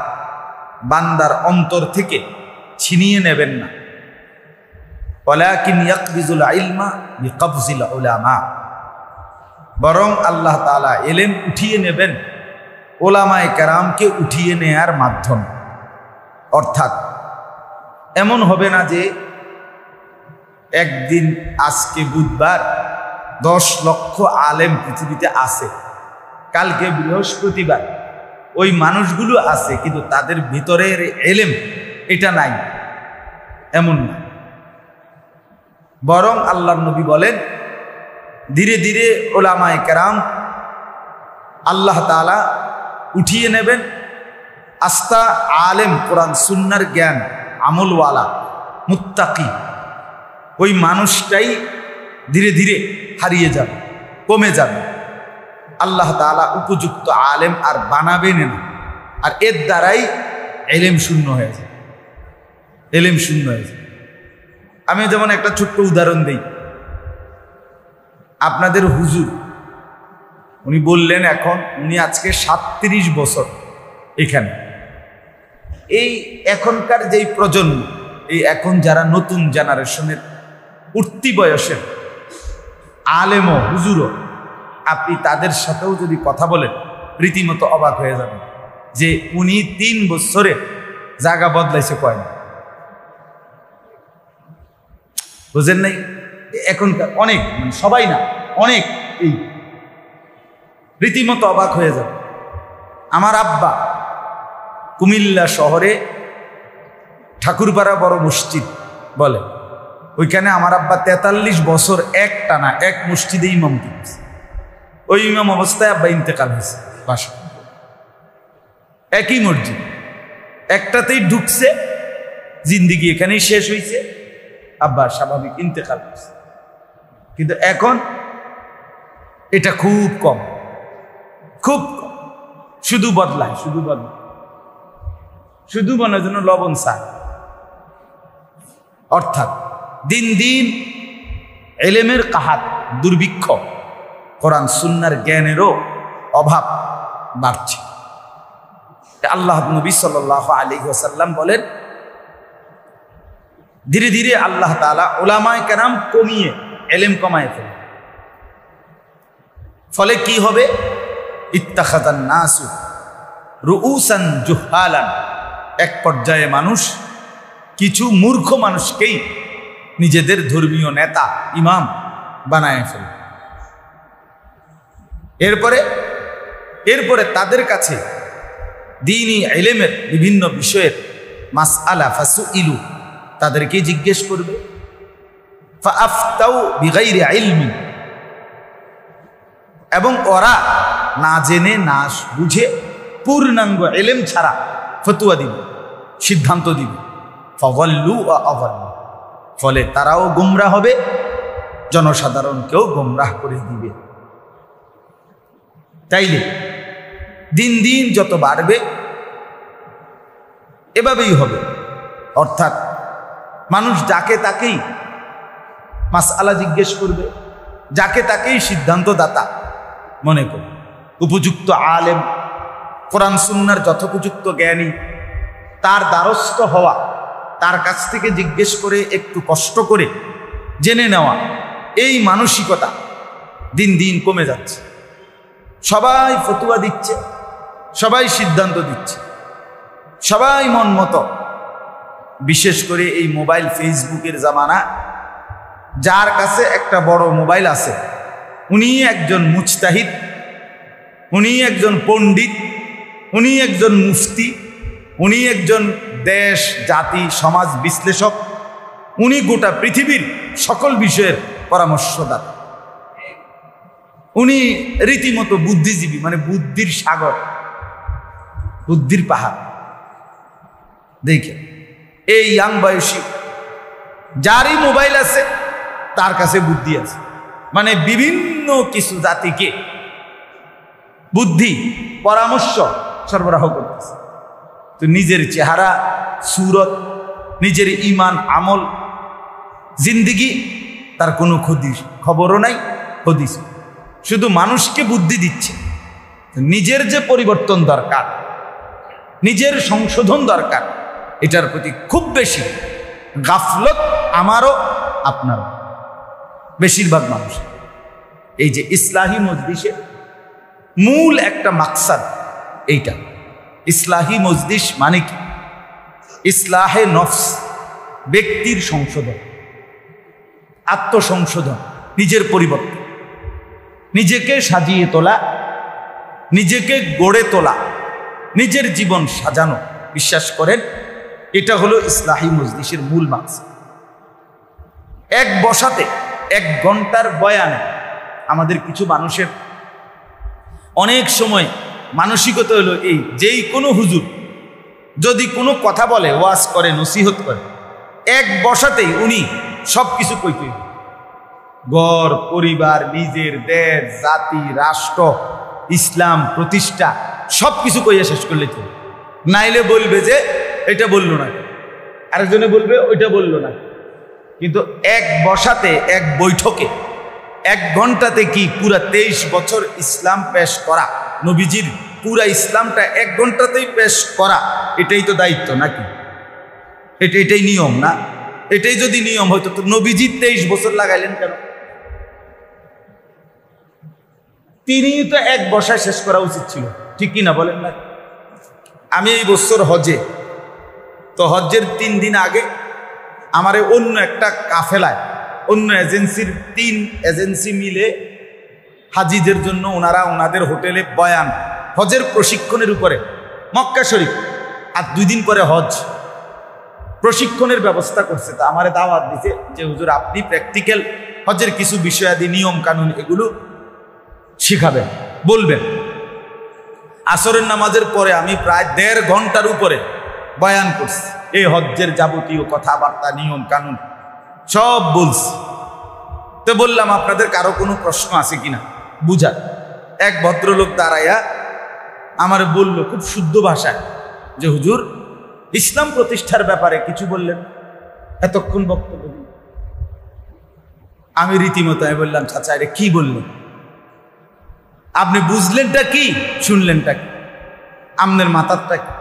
বান্দার অন্তর থেকে ছিনিয়ে নেবেন না ওয়ালাকিন ইয়াকবিজুল ইলমা বিকবজিল উলামা বরং আল্লাহ তাআলা ইলম উঠিয়ে নেবেন ওলামায়ে কেরামকে উঠিয়ে নেয়ার মাধ্যম অর্থাৎ এমন হবে না যে একদিন আজকে বুধবার 10 লক্ষ আলেম পৃথিবীতে আছে কালকে বৃহস্পতিবার ওই মানুষগুলো আছে কিন্তু তাদের ভিতরের ইলম এটা নাই এমন না বরং আল্লাহর নবী বলেন ধীরে ধীরে ওলামায়ে কেরাম আল্লাহ তাআলা উঠিয়ে নেবেন আস্তা আলেম কোরআন সুন্নাহর জ্ঞান আমলওয়ালা মুত্তাকি ওই মানুষটাই ধীরে ধীরে হারিয়ে যাবে কমে যাবে আল্লাহ তাআলা উপযুক্ত আলেম আর বানাবেন না আর এর দ্বারাই ইলম শূন্য হয়ে যায় ইলম শূন্য হয়ে যায় আমি যেমন একটা ছোট্ট উদাহরণ দেই আপনাদের হুজুর উনি বললেন এখন উনি আজকে 37 বছর এখানে এই এখনকার যেই প্রজন্ম এই এখন যারা নতুন জেনারেশনের উঠতি বয়সের আলেম হুজুরও আপনি তাদের সাথেও যদি কথা বলেন রীতিমতো অবাক হয়ে যাবেন যে উনি 3 বছরে জায়গা বদলাইছে কয় না বুঝেন নাই এখনকার অনেক মানে সবাই না অনেক এই রীতিমতো অবাক হয়ে যাবে আমার আব্বা কুমিল্লা শহরে ঠাকুরপাড়া বড় মসজিদ বলে ওইখানে আমার আব্বা 43 বছর একটানা এক মসজিদে ইমাম দিয়েছে। ওই ইমাম অবস্থায় আব্বা ইন্তেকাল হয়েছে বাসা, একই মসজিদ, একটাতেই ঢুকছে, জিন্দিগি এখানেই শেষ হয়েছে, আব্বা স্বাভাবিক ইন্তেকাল হয়েছে। কিন্তু এখন এটা খুব কম, খুব কম, শুধু বদলায়, শুধু বদলায়, শুধু মনে যেন লবণ চায়। অর্থাৎ দিন দিন এলেমের কাহাত, দুর্ভিক্ষ, কোরআন সুন্নাহর জ্ঞানেরও অভাব বাড়ছে। আল্লাহ নবী সাল্লাল্লাহু আলাইহি ওয়াসাল্লাম বলেন, ধীরে ধীরে আল্লাহ তাআলা উলামায়ে কেরাম কমিয়ে এলেম কমায় ফেলে। ফলে কি হবে? ইত্তাখাযান নাসু রুউসান জুহালান, এক পর্যায়ে মানুষ কিছু মূর্খ মানুষকেই নিজেদের ধর্মীয় নেতা, ইমাম বানায় ফেলে। এরপরে তাদের কাছে দ্বীনি ইলমের বিভিন্ন বিষয়ের মাসআলা ফাসুইলু, তাদেরকে জিজ্ঞেস করবে, ফাআফতাউ বিগাইরি ইলমি, এবং ওরা না জেনে না বুঝে পূর্ণাঙ্গ ইলম ছাড়া ফতোয়া দিবে, সিদ্ধান্ত দিবে। ফাযাল্লু ওয়া আযাল্লু, ফলে তারাও গোমরাহ হবে, জনসাধারণকেও গোমরাহ করে দিবে। তাইলে দিন দিন যত বাড়বে এভাবেই হবে। অর্থাৎ মানুষ যাকে তাকেই মাসআলা জিজ্ঞেস করবে, যাকে তাকেই সিদ্ধান্তদাতা মনে করবে। উপযুক্ত আলেম, কোরআন সুন্নাহর যথোপযুক্ত জ্ঞানী, তার দ্বারস্থ হওয়া, তার কাছ থেকে জিজ্ঞেস করে একটু কষ্ট করে জেনে নেওয়া, এই মানসিকতা দিন দিন কমে যাচ্ছে। সবাই ফতোয়া দিচ্ছে, সবাই সিদ্ধান্ত দিচ্ছে, সবাই মন মতো। বিশেষ করে এই মোবাইল ফেসবুকের জামানা, যার কাছে একটা বড় মোবাইল আছে উনি একজন মুজতাহিদ, উনি একজন পণ্ডিত, উনি একজন মুফতি, উনি একজন দেশ জাতি সমাজ বিশ্লেষক, উনি গোটা পৃথিবীর সকল বিষয়ের পরামর্শদাতা, উনি রীতিমতো বুদ্ধিজীবী, মানে বুদ্ধির সাগর, বুদ্ধির পাহাড়। দেখে এই ইয়াং বয়সী যারই মোবাইল আছে তার কাছে বুদ্ধি আছে, মানে বিভিন্ন কিছু জাতিকে বুদ্ধি পরামর্শ সরবরাহ করতেছে। তো নিজের চেহারা, সুরত, নিজের ইমান, আমল, জিন্দিগি, তার কোনো খবরও নাই, হদিস, শুধু মানুষকে বুদ্ধি দিচ্ছে। নিজের যে পরিবর্তন দরকার, নিজের সংশোধন দরকার, এটার প্রতি খুব বেশি গাফলত আমারও আপনারও, বেশিরভাগ মানুষ। এই যে ইসলাহি মজলিসে মূল একটা মাকসাদ এইটা। ইসলাহি মজলিস মানে কি? ইসলাহে নফস, ব্যক্তির সংশোধন, আত্মসংশোধন, নিজের পরিবর্তন, নিজেকে সাজিয়ে তোলা, নিজেকে গড়ে তোলা, নিজের জীবন সাজানো। বিশ্বাস করেন এটা হলো ইসলাহি মজলিসের মূল মাকসাদ। এক বসাতে 1 ঘন্টার বয়ানে আমাদের কিছু মানুষের অনেক সময় মানসিকতা হলো এই, যেই কোনো হুজুর যদি কোনো কথা বলে, ওয়াজ করে, নসিহত করে, 1 বসাতেই উনি সব কিছু কইতে, ঘর পরিবার, নিজের দেশ জাতি রাষ্ট্র, ইসলাম প্রতিষ্ঠা, সব কিছু কইয়া শেষ করলে তো, নাইলে বলবে যে এটা বললো না, আরেকজনে বলবে ওইটা বললো না। কিন্তু 1 বসাতে, 1 বৈঠকে, 1 ঘন্টাতে কি পুরা 23 বছর ইসলাম পেশ করা, নবীজির পুরা ইসলামটা 1 ঘন্টাতেই পেশ করা, এটাই তো দায়িত্ব নাকি? এটাই নিয়ম না? এটাই যদি নিয়ম হয়তো তো নবীজি 23 বছর লাগাইলেন কেন? তিনি তো 1 বসায় শেষ করা উচিত ছিল, ঠিক কিনা বলেন না? আমি এই বছর হজে, তো হজ্জের 3 দিন আগে আমারে অন্য একটা কাফেলায়, অন্য এজেন্সির 3 এজেন্সি মিলে হাজিদের জন্য ওনারা ওনাদের হোটেলে বয়ান, হজের প্রশিক্ষণের উপরে, মক্কা শরীফ। আর 2 দিন পরে হজ, প্রশিক্ষণের ব্যবস্থা করছে। তা আমারে দাওয়াত দিছে যে হুজুর আপনি প্র্যাকটিক্যাল হজের কিছু বিষয়াদি নিয়ম কানুন এগুলো শিখাবেন, বলবেন। আসরের নামাজের পরে আমি প্রায় 1.5 ঘন্টার উপরে বয়ান করছি, এই হজ্জের যাবতীয় কথাবার্তা নিয়ম কানুন সব বলছি। তো বললাম আপনাদের কারো কোনো প্রশ্ন আছে কিনা বুঝার। এক ভদ্রলোক দাঁড়াইয়া আমার বলল খুব শুদ্ধ ভাষায় যে হুজুর ইসলাম প্রতিষ্ঠার ব্যাপারে কিছু বললেন, এতক্ষণ বক্তব্য দিন। আমি রীতিমতো বললাম চাচা এটা কি বললেন, আপনি বুঝলেনটা কি, শুনলেনটা কি, আপনার মাথারটা কি?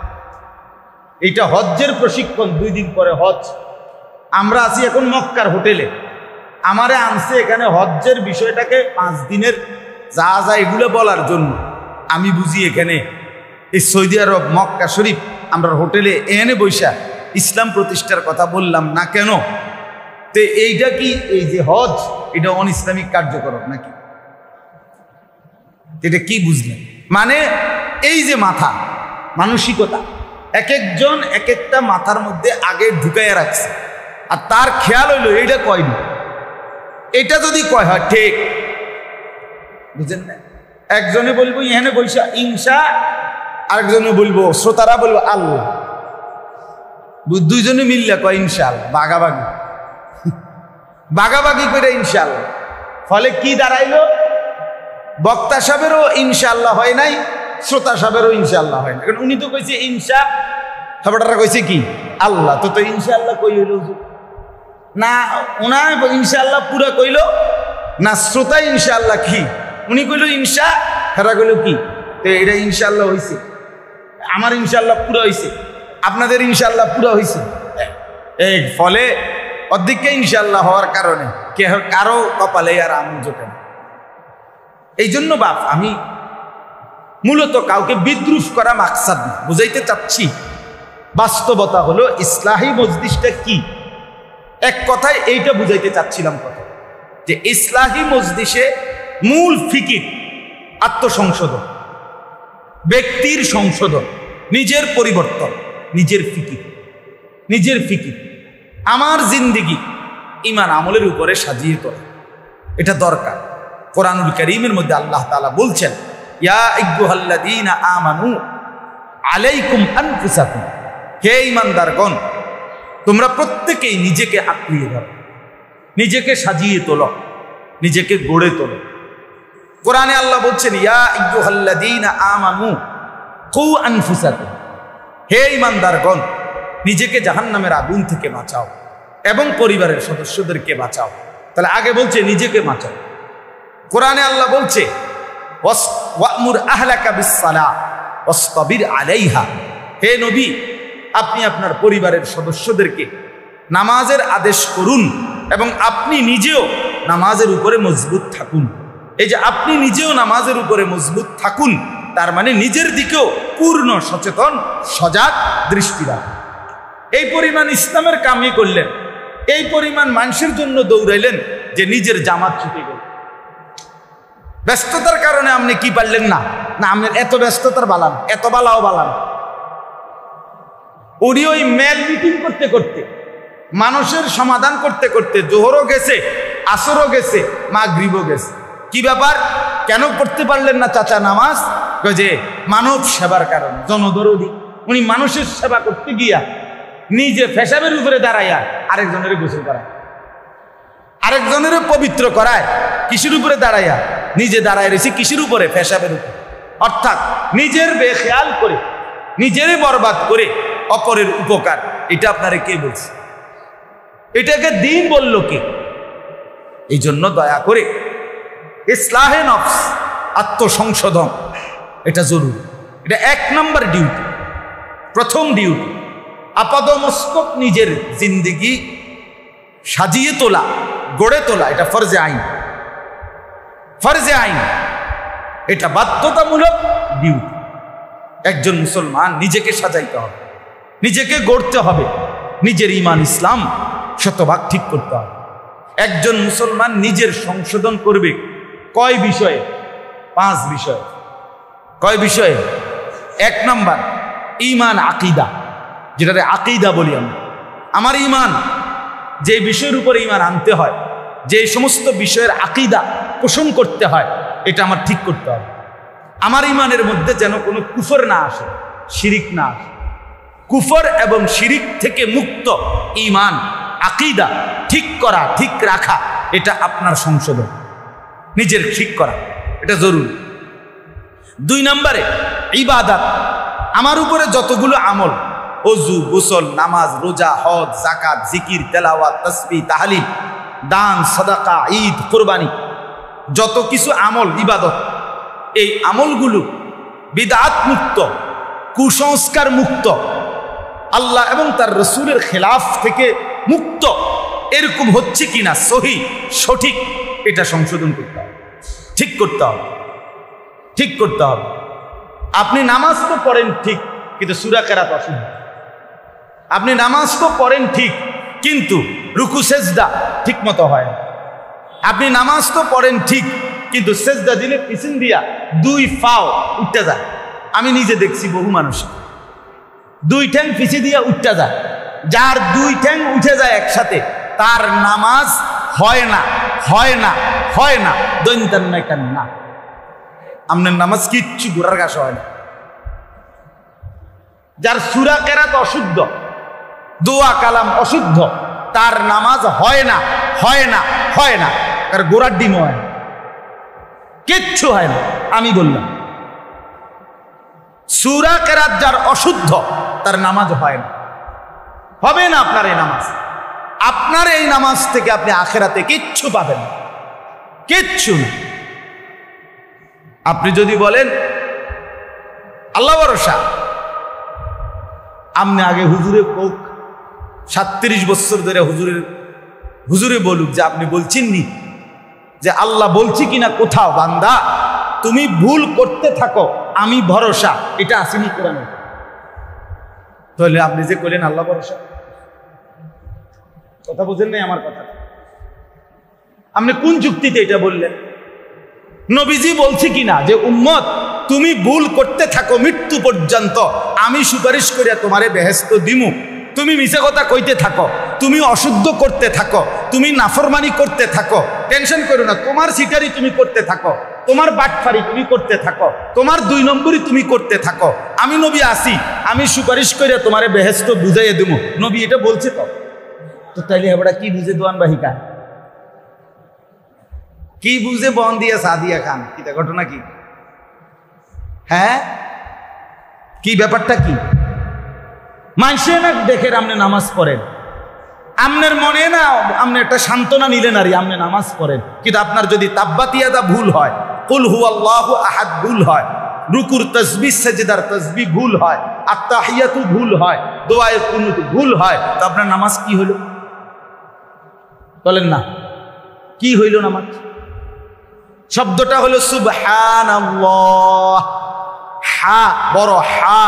এইটা হজ্জের প্রশিক্ষণ, 2 দিন পরে হজ। আমরা আছি এখন মক্কার হোটেলে, আমারে আনছে এখানে হজ্জের বিষয়টাকে 5 দিনের যা যা এগুলো বলার জন্য। আমি বুঝি এখানে এই সৌদি আরব মক্কা শরীফ আমরা হোটেলে এনে বৈশা ইসলাম প্রতিষ্ঠার কথা বললাম না কেন? তো এইটা কি, এই যে হজ এটা অন ইসলামিক কার্যকলাপ নাকি? এটা কি বুঝলেন? মানে এই যে মাথা মানসিকতা, এক একজন এক একটা মাথার মধ্যে আগে ঢুকাইয়া রাখছে, আর তার খেয়াল হইলো এইটা কয়নি, এটা যদি কয় হয় ঠিক, বুঝেন না? একজনে বলবো এখানে বৈশা ইনশা, আরেকজনে বলবো, শ্রোতারা বলবো আল্লাহ, দুইজনে মিললে কয় ইনশাআল্লাহ, বাগাবাগি বাগাবাগি করে ইনশাআল্লাহ। ফলে কি দাঁড়াইলো, বক্তা সাহেবেরও ইনশাআল্লাহ হয় নাই, শ্রোতা সাহেবেরও ইনশাআল্লাহ হয় না। কারণ উনি তো কইছে ইনশা, সাহেবটা কইছে কি আল্লাহ, তো তো ইনশাআল্লাহ কই হইল না, ওনা ইনশাআল্লাহ পুরা কইল না, শ্রোতা ইনশাআল্লাহ কি, উনি কইল ইনশা, হেরা কইল কি, তো এটা ইনশাআল্লাহ হইছে, আমার ইনশাআল্লাহ পুরা হইছে, আপনাদের ইনশাআল্লাহ পুরা হইছে। এই ফলে অর্ধেককে ইনশাআল্লাহ হওয়ার কারণে কারো কপালে আর আম জোটে না। এই জন্য বাপ আমি মূলত কাউকে বিদ্রুপ করা মাকসাদ না, বুঝাইতে চাচ্ছি বাস্তবতা হলো ইসলাহি মজলিসটা কি। এক কথায় এইটা বুঝাইতে চাচ্ছিলাম কথা, যে ইসলাহি মজলিসে মূল ফিকির আত্মসংশোধন, ব্যক্তির সংশোধন, নিজের পরিবর্তন, নিজের ফিকির, আমার জিন্দেগি ঈমান আমলের উপরে সাজিয়ে তোলা, এটা দরকার। কোরআনুল কারীমের মধ্যে আল্লাহ তাআলা বলছেন, ইয়া আইয়ুহাল্লাযীনা আমানু আলাইকুম আনফুসাকুম, হে ঈমানদারগণ তোমরা প্রত্যেকেই নিজেকে আঁকড়িয়ে ধরো, নিজেকে সাজিয়ে তোলো, নিজেকে গড়ে তোলো। কোরআনে আল্লাহ বলছেন, ইয়া আইয়ুহাল্লাযীনা আমানু কু আনফুসাকুম, হে ঈমানদারগণ নিজেকে জাহান্নামের আগুন থেকে বাঁচাও এবং পরিবারের সদস্যদেরকে বাঁচাও। তাহলে আগে বলছে নিজেকে বাঁচাও। কোরআনে আল্লাহ বলছে ওয়া'মুর আহলাকা বিস-সালাহ ওয়াসতাবির আলাইহা, হে নবী আপনি আপনার পরিবারের সদস্যদেরকে নামাজের আদেশ করুন এবং আপনি নিজেও নামাজের উপরে মজবুত থাকুন। এই যে আপনি নিজেও নামাজের উপরে মজবুত থাকুন, তার মানে নিজের দিকেও পূর্ণ সচেতন সজাগ দৃষ্টি রাখুন। এই পরিমাণ ইসলামের কামই করলেন, এই পরিমাণ মানুষের জন্য দৌড়াইলেন যে নিজের জামাত ছুটে গেল। ব্যস্ততার কারণে আপনি কি পারলেন না, না আপনার এত ব্যস্ততার বালান, এত বালাও বালান। উনি ওই মেল মিটিং করতে করতে, মানুষের সমাধান করতে করতে জোহরও গেছে, আসরও গেছে, মাগরিবও গেছে। কি ব্যাপার, কেন পড়তে পারলেন না চাচা নামাজ? যে মানব সেবার কারণে, জনদরদি। উনি মানুষের সেবা করতে গিয়া নিজে পেশাবের উপরে দাঁড়াইয়া আরেকজনের গোসল করায়, আরেকজনের পবিত্র করায়। কিসের উপরে দাঁড়াইয়া? নিজে দাঁড়ায় রয়েছে কিসের উপরে? পেশাবের উপরে। অর্থাৎ নিজের বেখেয়াল করে, নিজের বরবাদ করে অপরের উপকার। এটা আপনারে কে বলছে? এটাকে দিন বলল কে? এই জন্য দয়া করে ইসলাহে নফস, আত্মসংশোধন এটা জরুরি। এটা 1 নম্বর ডিউটি, প্রথম ডিউটি। আপাদমস্তক নিজের জিন্দেগি সাজিয়ে তোলা, গড়ে তোলা, এটা ফরজে আইন। ফরজে আইন, এটা বাধ্যতামূলক ডিউটি। একজন মুসলমান নিজেকে সাজাইতে হবে, নিজেকে গড়তে হবে, নিজের ঈমান ইসলাম শতভাগ ঠিক করতে হবে। একজন মুসলমান নিজের সংশোধন করবে কয় বিষয়ে? 5 বিষয়ে। কয় বিষয়ে? 1 নম্বর ঈমান আকিদা, যেটারে আকিদা বলি আমরা। আমার ইমান যে বিষয়ের উপরে ইমান আনতে হয়, যে সমস্ত বিষয়ের আকীদা পোষণ করতে হয়, এটা আমার ঠিক করতে হবে। আমার ইমানের মধ্যে যেন কোনো কুফর না আসে, শিরিক না আসে। কুফর এবং শিরিক থেকে মুক্ত ইমান, আকীদা ঠিক করা, ঠিক রাখা, এটা আপনার সংশোধন, নিজের ঠিক করা, এটা জরুরি। 2 নম্বরে ইবাদত। আমার উপরে যতগুলো আমল, ওযু, গোসল, নামাজ, রোজা, হজ, যাকাত, জিকির, তেলাওয়াত, তাসবিহ, তাহলিল, দান, সাদাকা, ঈদ, কুরবানি, যত কিছু আমল ইবাদত, এই আমলগুলো বিদআত মুক্ত, কুসংস্কার মুক্ত, আল্লাহ এবং তার রাসূলের খেলাফ থেকে মুক্ত, এরকম হচ্ছে কিনা সহি সঠিক, এটা সংশোধন করতে হবে, ঠিক করতে হবে, ঠিক করতে হবে। আপনি নামাজ তো পড়েন ঠিক, কিন্তু সূরা কেরাত অশুদ্ধ। আপনি নামাজ তো পড়েন ঠিক, কিন্তু রুকু সেজদা ঠিক মতো হয় না। আপনি নামাজ তো পড়েন ঠিক, কিন্তু সেজদা দিলে পিছন দিয়া 2 পাও উঠতে যায়। আমি নিজে দেখছি বহু মানুষ 2 ঠ্যাং পিছিয়ে দিয়া উঠতে যায়। যার 2 ঠ্যাং উঠে যায় একসাথে, তার নামাজ হয় না, হয় না, হয় না, দৈন্তান না। আপনার নামাজ কিচ্ছু গোড়ার ঘাস হয় না। যার সূরা কেরাত অশুদ্ধ, দোয়া কালাম অশুদ্ধ, তার নামাজ হয় না, হয় না, হয় না, তার গোড়ার ডিম হয় না, কিচ্ছু হয় না। আমি বললাম সূরা কেরাত যার অশুদ্ধ, তার নামাজ হয় না, হবে না আপনার এই নামাজ। আপনার এই নামাজ থেকে আপনি আখিরাতে কিচ্ছু পাবেন না, কিচ্ছু না। আপনি যদি বলেন আল্লাহ ভরসা, আপনি আগে হুজুরে কোক 37 বছর ধরে হুজুরে বলুক যে আপনি বলছেন নি যে আল্লাহ বলছি কিনা কোথাও, বান্দা তুমি ভুল করতে থাকো, আমি ভরসা, এটা আসেনি কোরআনে। তাহলে আপনি যে কইলেন আল্লাহ ভরসা, কথা বুঝেন নাই আমার কথা? আপনি কোন যুক্তিতে এটা বললেন? নবীজি বলছি কিনা যে উম্মত তুমি ভুল করতে থাকো মৃত্যু পর্যন্ত, আমি সুপারিশ করিয়া তোমারে বেহেশত দিমু। তুমি মিছে কথা কইতে থাকো, তুমি অশুদ্ধ করতে থাকো, তুমি নাফরমানি করতে থাকো, টেনশন করো না, তোমার সিটারি তুমি করতে থাকো, তোমার বাটফারি তুমি করতে থাকো, তোমার 2 নম্বরই তুমি করতে থাকো, আমি নবী আসি, আমি সুপারিশ করিয়া তোমারে বেহেশত বুঝাইয়া দিমু। নবী এটা বলছে তো তাইলে এবারে কি বুঝে দোয়ান বাহিকা, কি বুঝে বন দিয়া সাদিয়া খান? কিটা ঘটনা কি? হ্যাঁ, কি ব্যাপারটা কি? মানুষে না দেখে আপনি নামাজ পড়েন, আপনার মনে না আপনি একটা সান্ত্বনা নিলেন আর আপনি নামাজ পড়েন, কিন্তু আপনার যদি তাব্বাতিয়াদা ভুল হয়, কুল হুয়াল্লাহু আহাদ ভুল হয়, রুকুর তাসবিহ সাজদার তাসবিহ ভুল হয়, আত্তাহিয়াতু ভুল হয়, দোয়ায়ে কুনুত ভুল হয়, তো আপনার নামাজ কি হইল? বলেন না, কি হইল নামাজ? শব্দটা হলো সুবহানাল্লাহ, হা বড় হা,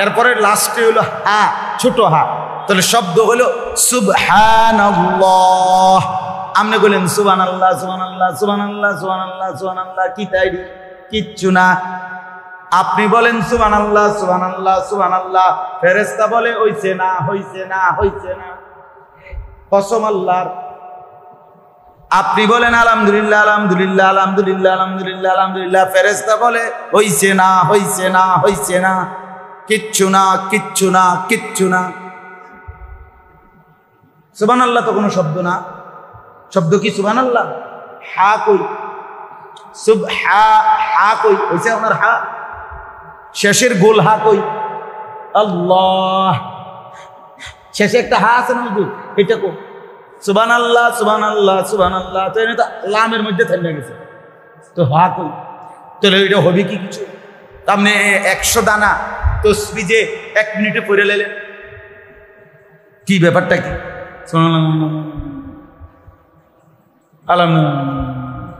এরপরে লাস্টে হলো হা ছোট হা, তাহলে শব্দ হলো সুবহানাল্লাহ। আপনি বলেন সুবহানাল্লাহ, সুবহানাল্লাহ, সুবহানাল্লাহ, সুবহানাল্লাহ, সুবহানাল্লাহ, কি তাই? কিচ্ছু না। আপনি বলেন সুবহানাল্লাহ, সুবহানাল্লাহ, সুবহানাল্লাহ, ফেরেশতা বলে হইছে না, হইছে না, হইছে না, কসম আল্লাহর। আপনি বলেন আলহামদুলিল্লাহ, আলহামদুলিল্লাহ, আলহামদুলিল্লাহ, আলহামদুলিল্লাহ, আলহামদুলিল্লাহ, ফেরেশতা বলে হইছে না, হইছে না, হইছে না, কিচ্ছু না, কিচ্ছু না, কিচ্ছু না। সুবহানাল্লাহ তো কোনো শব্দ না, শব্দ কি সুবহানাল্লাহ? হা কই? হা কই? হইছে আপনার হা, শেষের গোল হা কই? আল্লাহ, শেষে একটা হা আছে না, এটা কই? সুবহানাল্লাহ, সুবহানাল্লাহ, সুবহানাল্লাহ, তো এটা লামের মধ্যে থেমে গেছে, তো হা কই? তাহলে এটা হবে কি কিছু? আপনি 100 দানা তসবিহ যে 1 মিনিটে পড়ে লেলেন, কি ব্যাপারটা কি?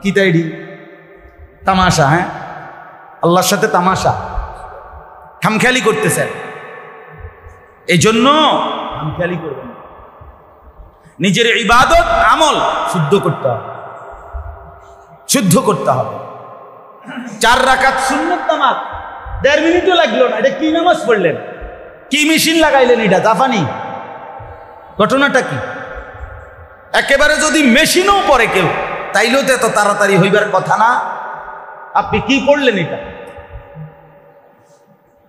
কি তাই তামাশা? হ্যাঁ, আল্লাহর সাথে তামাশা, খামখেয়ালি করতেছেন। এই জন্য খামখেয়ালি করবেন, নিজের ইবাদত আমল শুদ্ধ করতে হবে, শুদ্ধ করতে হবে। 4 রাকাত সুন্নত নামাজ 1.5 মিনিটও লাগলো না। এটা কি নামাজ পড়লেন? কি মেশিন লাগাইলেন? এটা জাপানি ঘটনাটা কি? একেবারে যদি মেশিনও পড়ে কেউ, তাইলেও তো এত তাড়াতাড়ি হইবার কথা না। আপনি কি পড়লেন এটা?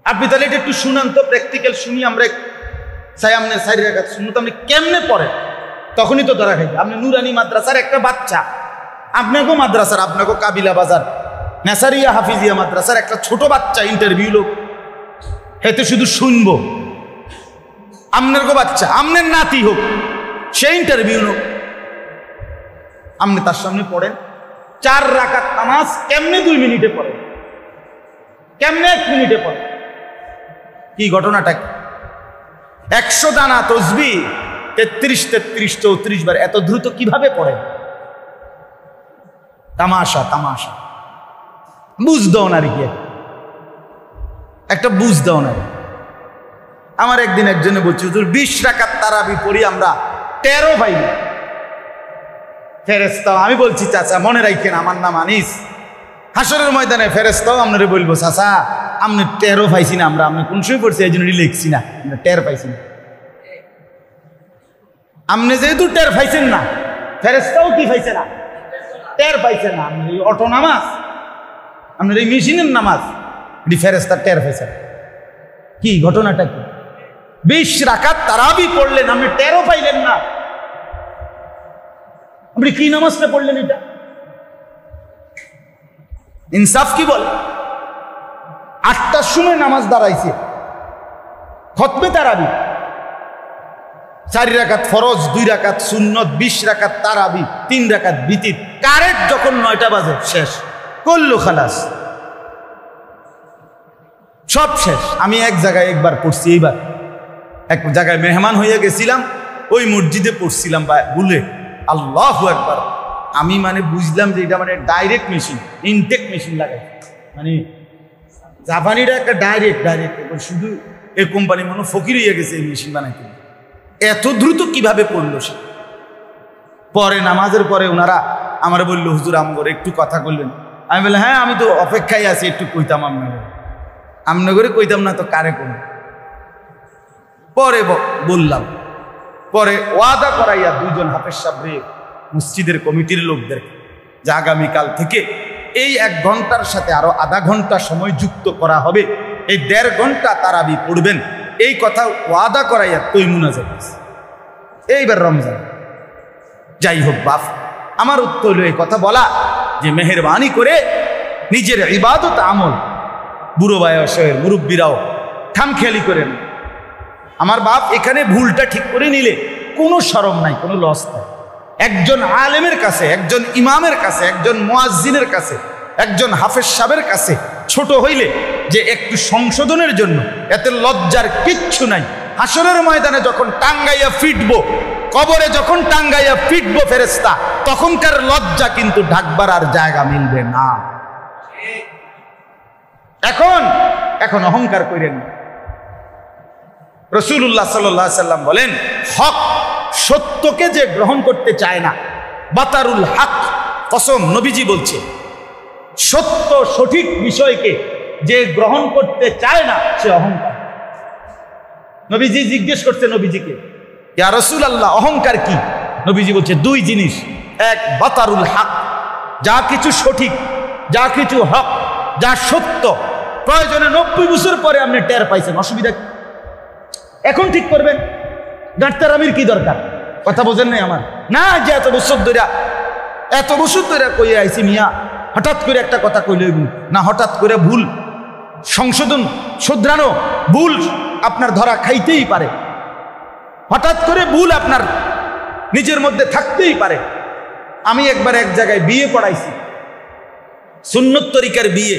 আপনি তাহলে এটা একটু শুনান তো, প্র্যাকটিক্যাল শুনি আমরা। চাই আপনি সাইড রাখাত শুনুন তো, আপনি কেমনে পড়েন? তখনই তো ধরা খাইবে। আপনি নুরানি মাদ্রাসার একটা বাচ্চা, আপনাকেও মাদ্রাসার, আপনাকেও কাবিলা বাজার নেসারিয়া হাফিজিয়া মাদ্রাসার একটা ছোট বাচ্চা ইন্টারভিউ লোক, হেতে শুধু শুনবো। আপনারও বাচ্চা, আপনার নাতি হোক, সে ইন্টারভিউ লোক, আপনি তার সামনে পড়েন 4 রাকাত নামাজ কেমনে 2 মিনিটে পড়েন, কেমনে 1 মিনিটে পড়েন? কি ঘটনাটা কি? 100 দানা তসবিহ 33 33 34 বার এত দ্রুত কিভাবে পড়েন? তামাশা তামাশা। বুঝ দাও না রে, কি একটা বুঝ দাও না। আমার একদিন একজনে বলছে, হুজুর 20 রাকাত তারাবি পড়ি আমরা 13 ভাই ফেরেশতা। আমি বলছি চাচা মনে রাখেন আমার নাম আনিস, হাসরের ময়দানে ফেরেশতাও আপনারে বলবো চাচা আপনি 13 পাইছি না, আমরা আপনি কোন সময় পড়ছি এই জন্য লিখছি না, আমরা 13 পাইছি না। আপনি যেহেতু 13 পাইছেন না, ফেরেশতাও কি পাইছে না? 13 পাইছে না। আপনি অটো নামাজ, আপনার এই মেশিনের নামাজ, এটি ফেরেশতা 13 পাইছে। কি ঘটনাটা কি? 20 রাকাত তারাবি পড়লেন, আপনি 13 পাইলেন না। আপনি কি নামাজটা পড়লেন? এটা ইনসাফ কি বল? 8টার সময় নামাজ দাঁড়াইছে, খতমে তারাবি, 4 রাকাত ফরজ, 2 রাকাত সুন্নত, 20 রাকাত তারাবি, 3 রাকাত বিতির। কারেক্ট যখন 9টা বাজে শেষ করলো, খালাস, সব শেষ। আমি এক জায়গায় একবার পড়ছি, এইবার এক জায়গায় মেহমান হয়ে গেছিলাম, ওই মসজিদে পড়ছিলাম ভুলে, আল্লাহু আকবার। আমি মানে বুঝলাম যে এটা মানে ডাইরেক্ট মেশিন, ইনটেক মেশিন লাগাই, মানে জাপানিরা একটা ডাইরেক্ট শুধু এই কোম্পানি মনে ফকির হয়ে গেছে এই মেশিন বানাইতে। এত দ্রুত কিভাবে পড়লো সে? পরে নামাজের পরে ওনারা আমার বললো, হুজুর আমগর একটু কথা বললেন। আমি বললাম হ্যাঁ আমি তো অপেক্ষায় আছি, একটু কইতাম আমনে করে কইতাম না তো কারে কোন। পরে বললাম, পরে ওয়াদা করাইয়া 2 জন হাফেজ সাহেবরে মসজিদের কমিটির লোকদেরকে যে আগামীকাল থেকে এই 1 ঘন্টার সাথে আরো আধা ঘন্টা সময় যুক্ত করা হবে, এই 1.5 ঘন্টা তারাবি পড়বেন, এই কথা ওয়াদা করাইয়া তুই মুনাজাত। এইবার রমজান। যাই হোক বাপ, আমার উত্তর হলো এই কথা বলা যে মেহেরবানি করে নিজের ইবাদত আমল বুড়ো বয়সের মুরব্বীরাও খামখেয়ালি করেন। আমার বাপ এখানে ভুলটা ঠিক করে নিলে কোনো শরম নাই, কোনো লস নাই। একজন আলেমের কাছে, একজন ইমামের কাছে, একজন মুয়াজ্জিনের কাছে, একজন হাফেজ সাহেবের কাছে ছোট হইলে যে একটু সংশোধনের জন্য এতে লজ্জার কিচ্ছু নাই। হাসরের ময়দানে যখন টাঙ্গাইয়া ফিটবো, কবরে যখন টাঙ্গাইয়া ফিটবো ফেরেশতা, তখনকার লজ্জা কিন্তু ঢাকবার আর জায়গা মিলবে না। এখন অহংকার করেন। রাসূলুল্লাহ সাল্লাল্লাহু আলাইহি সাল্লাম বলেন, হক সত্যকে যে গ্রহণ করতে চায় না, বাতারুল হক, কসম নবীজি বলছে, সত্য সঠিক বিষয়কে যে গ্রহণ করতে চায় না সে অহংকার। নবীজি জিজ্ঞেস করছে নবীজিকে, ইয়া রাসূলুল্লাহ অহংকার কি? নবীজি বলছে 2 জিনিস। এক, বাতারুল হক, যা কিছু সঠিক, যা কিছু হক, যা সত্য, প্রয়োজনে 90 বছর পরে আপনি টের পাইছেন, অসুবিধা কি? এখন ঠিক করবেন, ডাক্তার আমির কি দরকার? কথা বোঝেন নাই আমার? না যে এত বছর ধরে কইয়ে আইছি মিয়া, হঠাৎ করে একটা কথা কইলে না, হঠাৎ করে ভুল সংশোধন শুধরানো, ভুল আপনার ধরা খাইতেই পারে, হঠাৎ করে ভুল আপনার নিজের মধ্যে থাকতেই পারে। আমি একবার এক জায়গায় বিয়ে পড়াইছি, সুন্নত তরিকার বিয়ে।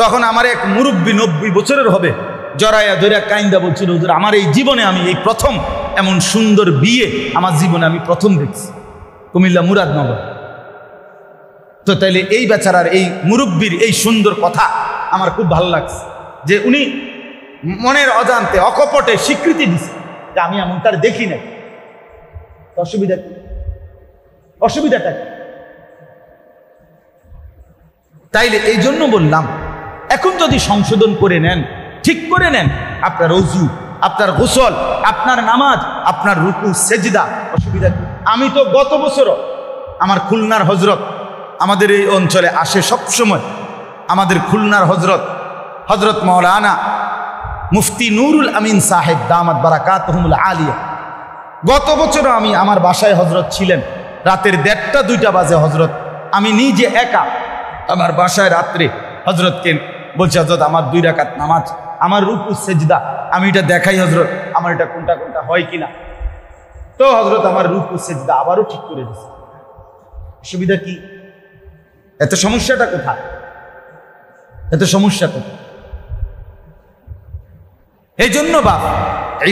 তখন আমার এক মুরব্বী 90 বছরের হবে, জড়াইয়া ধরে কাইন্দা বলছিল, হুজুর আমার এই জীবনে আমি এই প্রথম এমন সুন্দর বিয়ে আমার জীবনে আমি প্রথম দেখছি, কুমিল্লা মুরাদনগর। তো তাইলে এই বেচারার, এই মুরব্বীর এই সুন্দর কথা আমার খুব ভালো লাগছে, যে উনি মনের অজান্তে অকপটে স্বীকৃতি দিচ্ছে যে আমি এমন তার দেখি না। অসুবিধাটা কি? তাইলে এই জন্য বললাম, এখন যদি সংশোধন করে নেন, ঠিক করে নেন, আপনার অজু, আপনার গোসল, আপনার নামাজ, আপনার রুকু সেজদা, অসুবিধা কি? আমি তো গত বছরও আমার খুলনার হজরত আমাদের এই অঞ্চলে আসে সবসময়, আমাদের খুলনার হজরত মাওলানা মুফতি নুরুল আমিন সাহেব দামাত বারাকাতুহুমুল আলিয়া, গত বছরও আমি আমার বাসায় হজরত ছিলেন। রাতের 1:30-2টা বাজে হজরত, আমি নিজে একা আমার বাসায় রাত্রে হজরতকে বলছি, হজরত আমার 2 রাকাত নামাজ, আমার রুকু সেজদা আমি এটা দেখাই হজরত, আমার এটা কোনটা কোনটা হয় কিনা। তো হজরত আমার রুকু সেজদা আবারও ঠিক করে দিচ্ছে। অসুবিধা কি? এত সমস্যাটা কোথায়? এত সমস্যা কোথায়? এই জন্য বাপ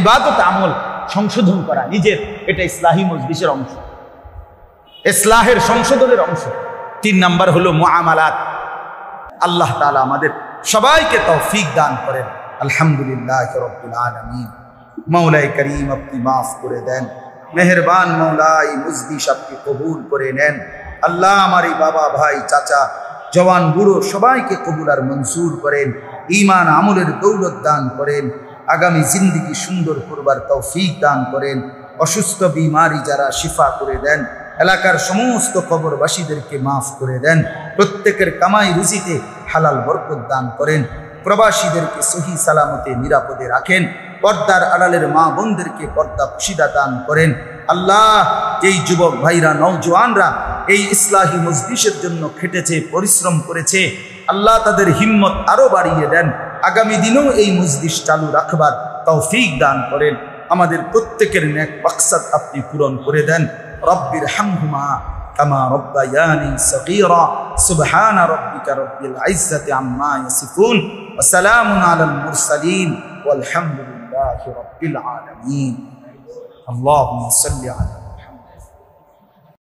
ইবাদত আমল সংশোধন করা নিজের, এটা ইসলাহি মজলিসের অংশ, ইসলাহের সংশোধনের অংশ। 3 নাম্বার হলো মুআমালাত। আল্লাহ তাআলা আমাদের সবাইকে তৌফিক দান করেন। আলহামদুলিল্লাহ রাব্বিল আলামিন। মৌলাই করিম আপনি মাফ করে দেন, মেহেরবান মৌলা এই মজলিস আপনি কবুল করে নেন। আল্লাহ আমার এই বাবা ভাই চাচা জওয়ান বুড়ো সবাইকে কবুল আর মঞ্জুর করেন, ঈমান আমলের দৌলত দান করেন, আগামী জিন্দেগি সুন্দর করবার তৌফিক দান করেন। অসুস্থ বিমারি যারা শিফা করে দেন, এলাকার সমস্ত কবরবাসীদেরকে মাফ করে দেন, প্রত্যেকের কামাই রুজিতে হালাল বরকত দান করেন, প্রবাসীদেরকে সহি সালামতে নিরাপদে রাখেন, পর্দার আড়ালের মা বোনদেরকে পর্দা পুশিদা দান করেন। আল্লাহ এই যুবক ভাইরা নওজোয়ানরা এই ইসলাহি মজলিসের জন্য খেটেছে, পরিশ্রম করেছে, আল্লাহ তাদের হিম্মত আরো বাড়িয়ে দেন, আগামী দিনেও এই মজলিস চালু রাখবার তৌফিক দান করেন। আমাদের প্রত্যেকের নেক মাকসাদ আপনি পূরণ করে দেন। রব্বির হামহুমা কামা রব্বায়ানি সগীরা। সুবহানা রাব্বিকা রব্বিল ইজ্জাতি আম্মা ইয়াসিফুন ওয়া সালামুন আলাল মুরসালিন ওয়ালহামদুলিল্লাহি রাব্বিল আলামিন। আল্লাহুম্মা সাল্লি আলা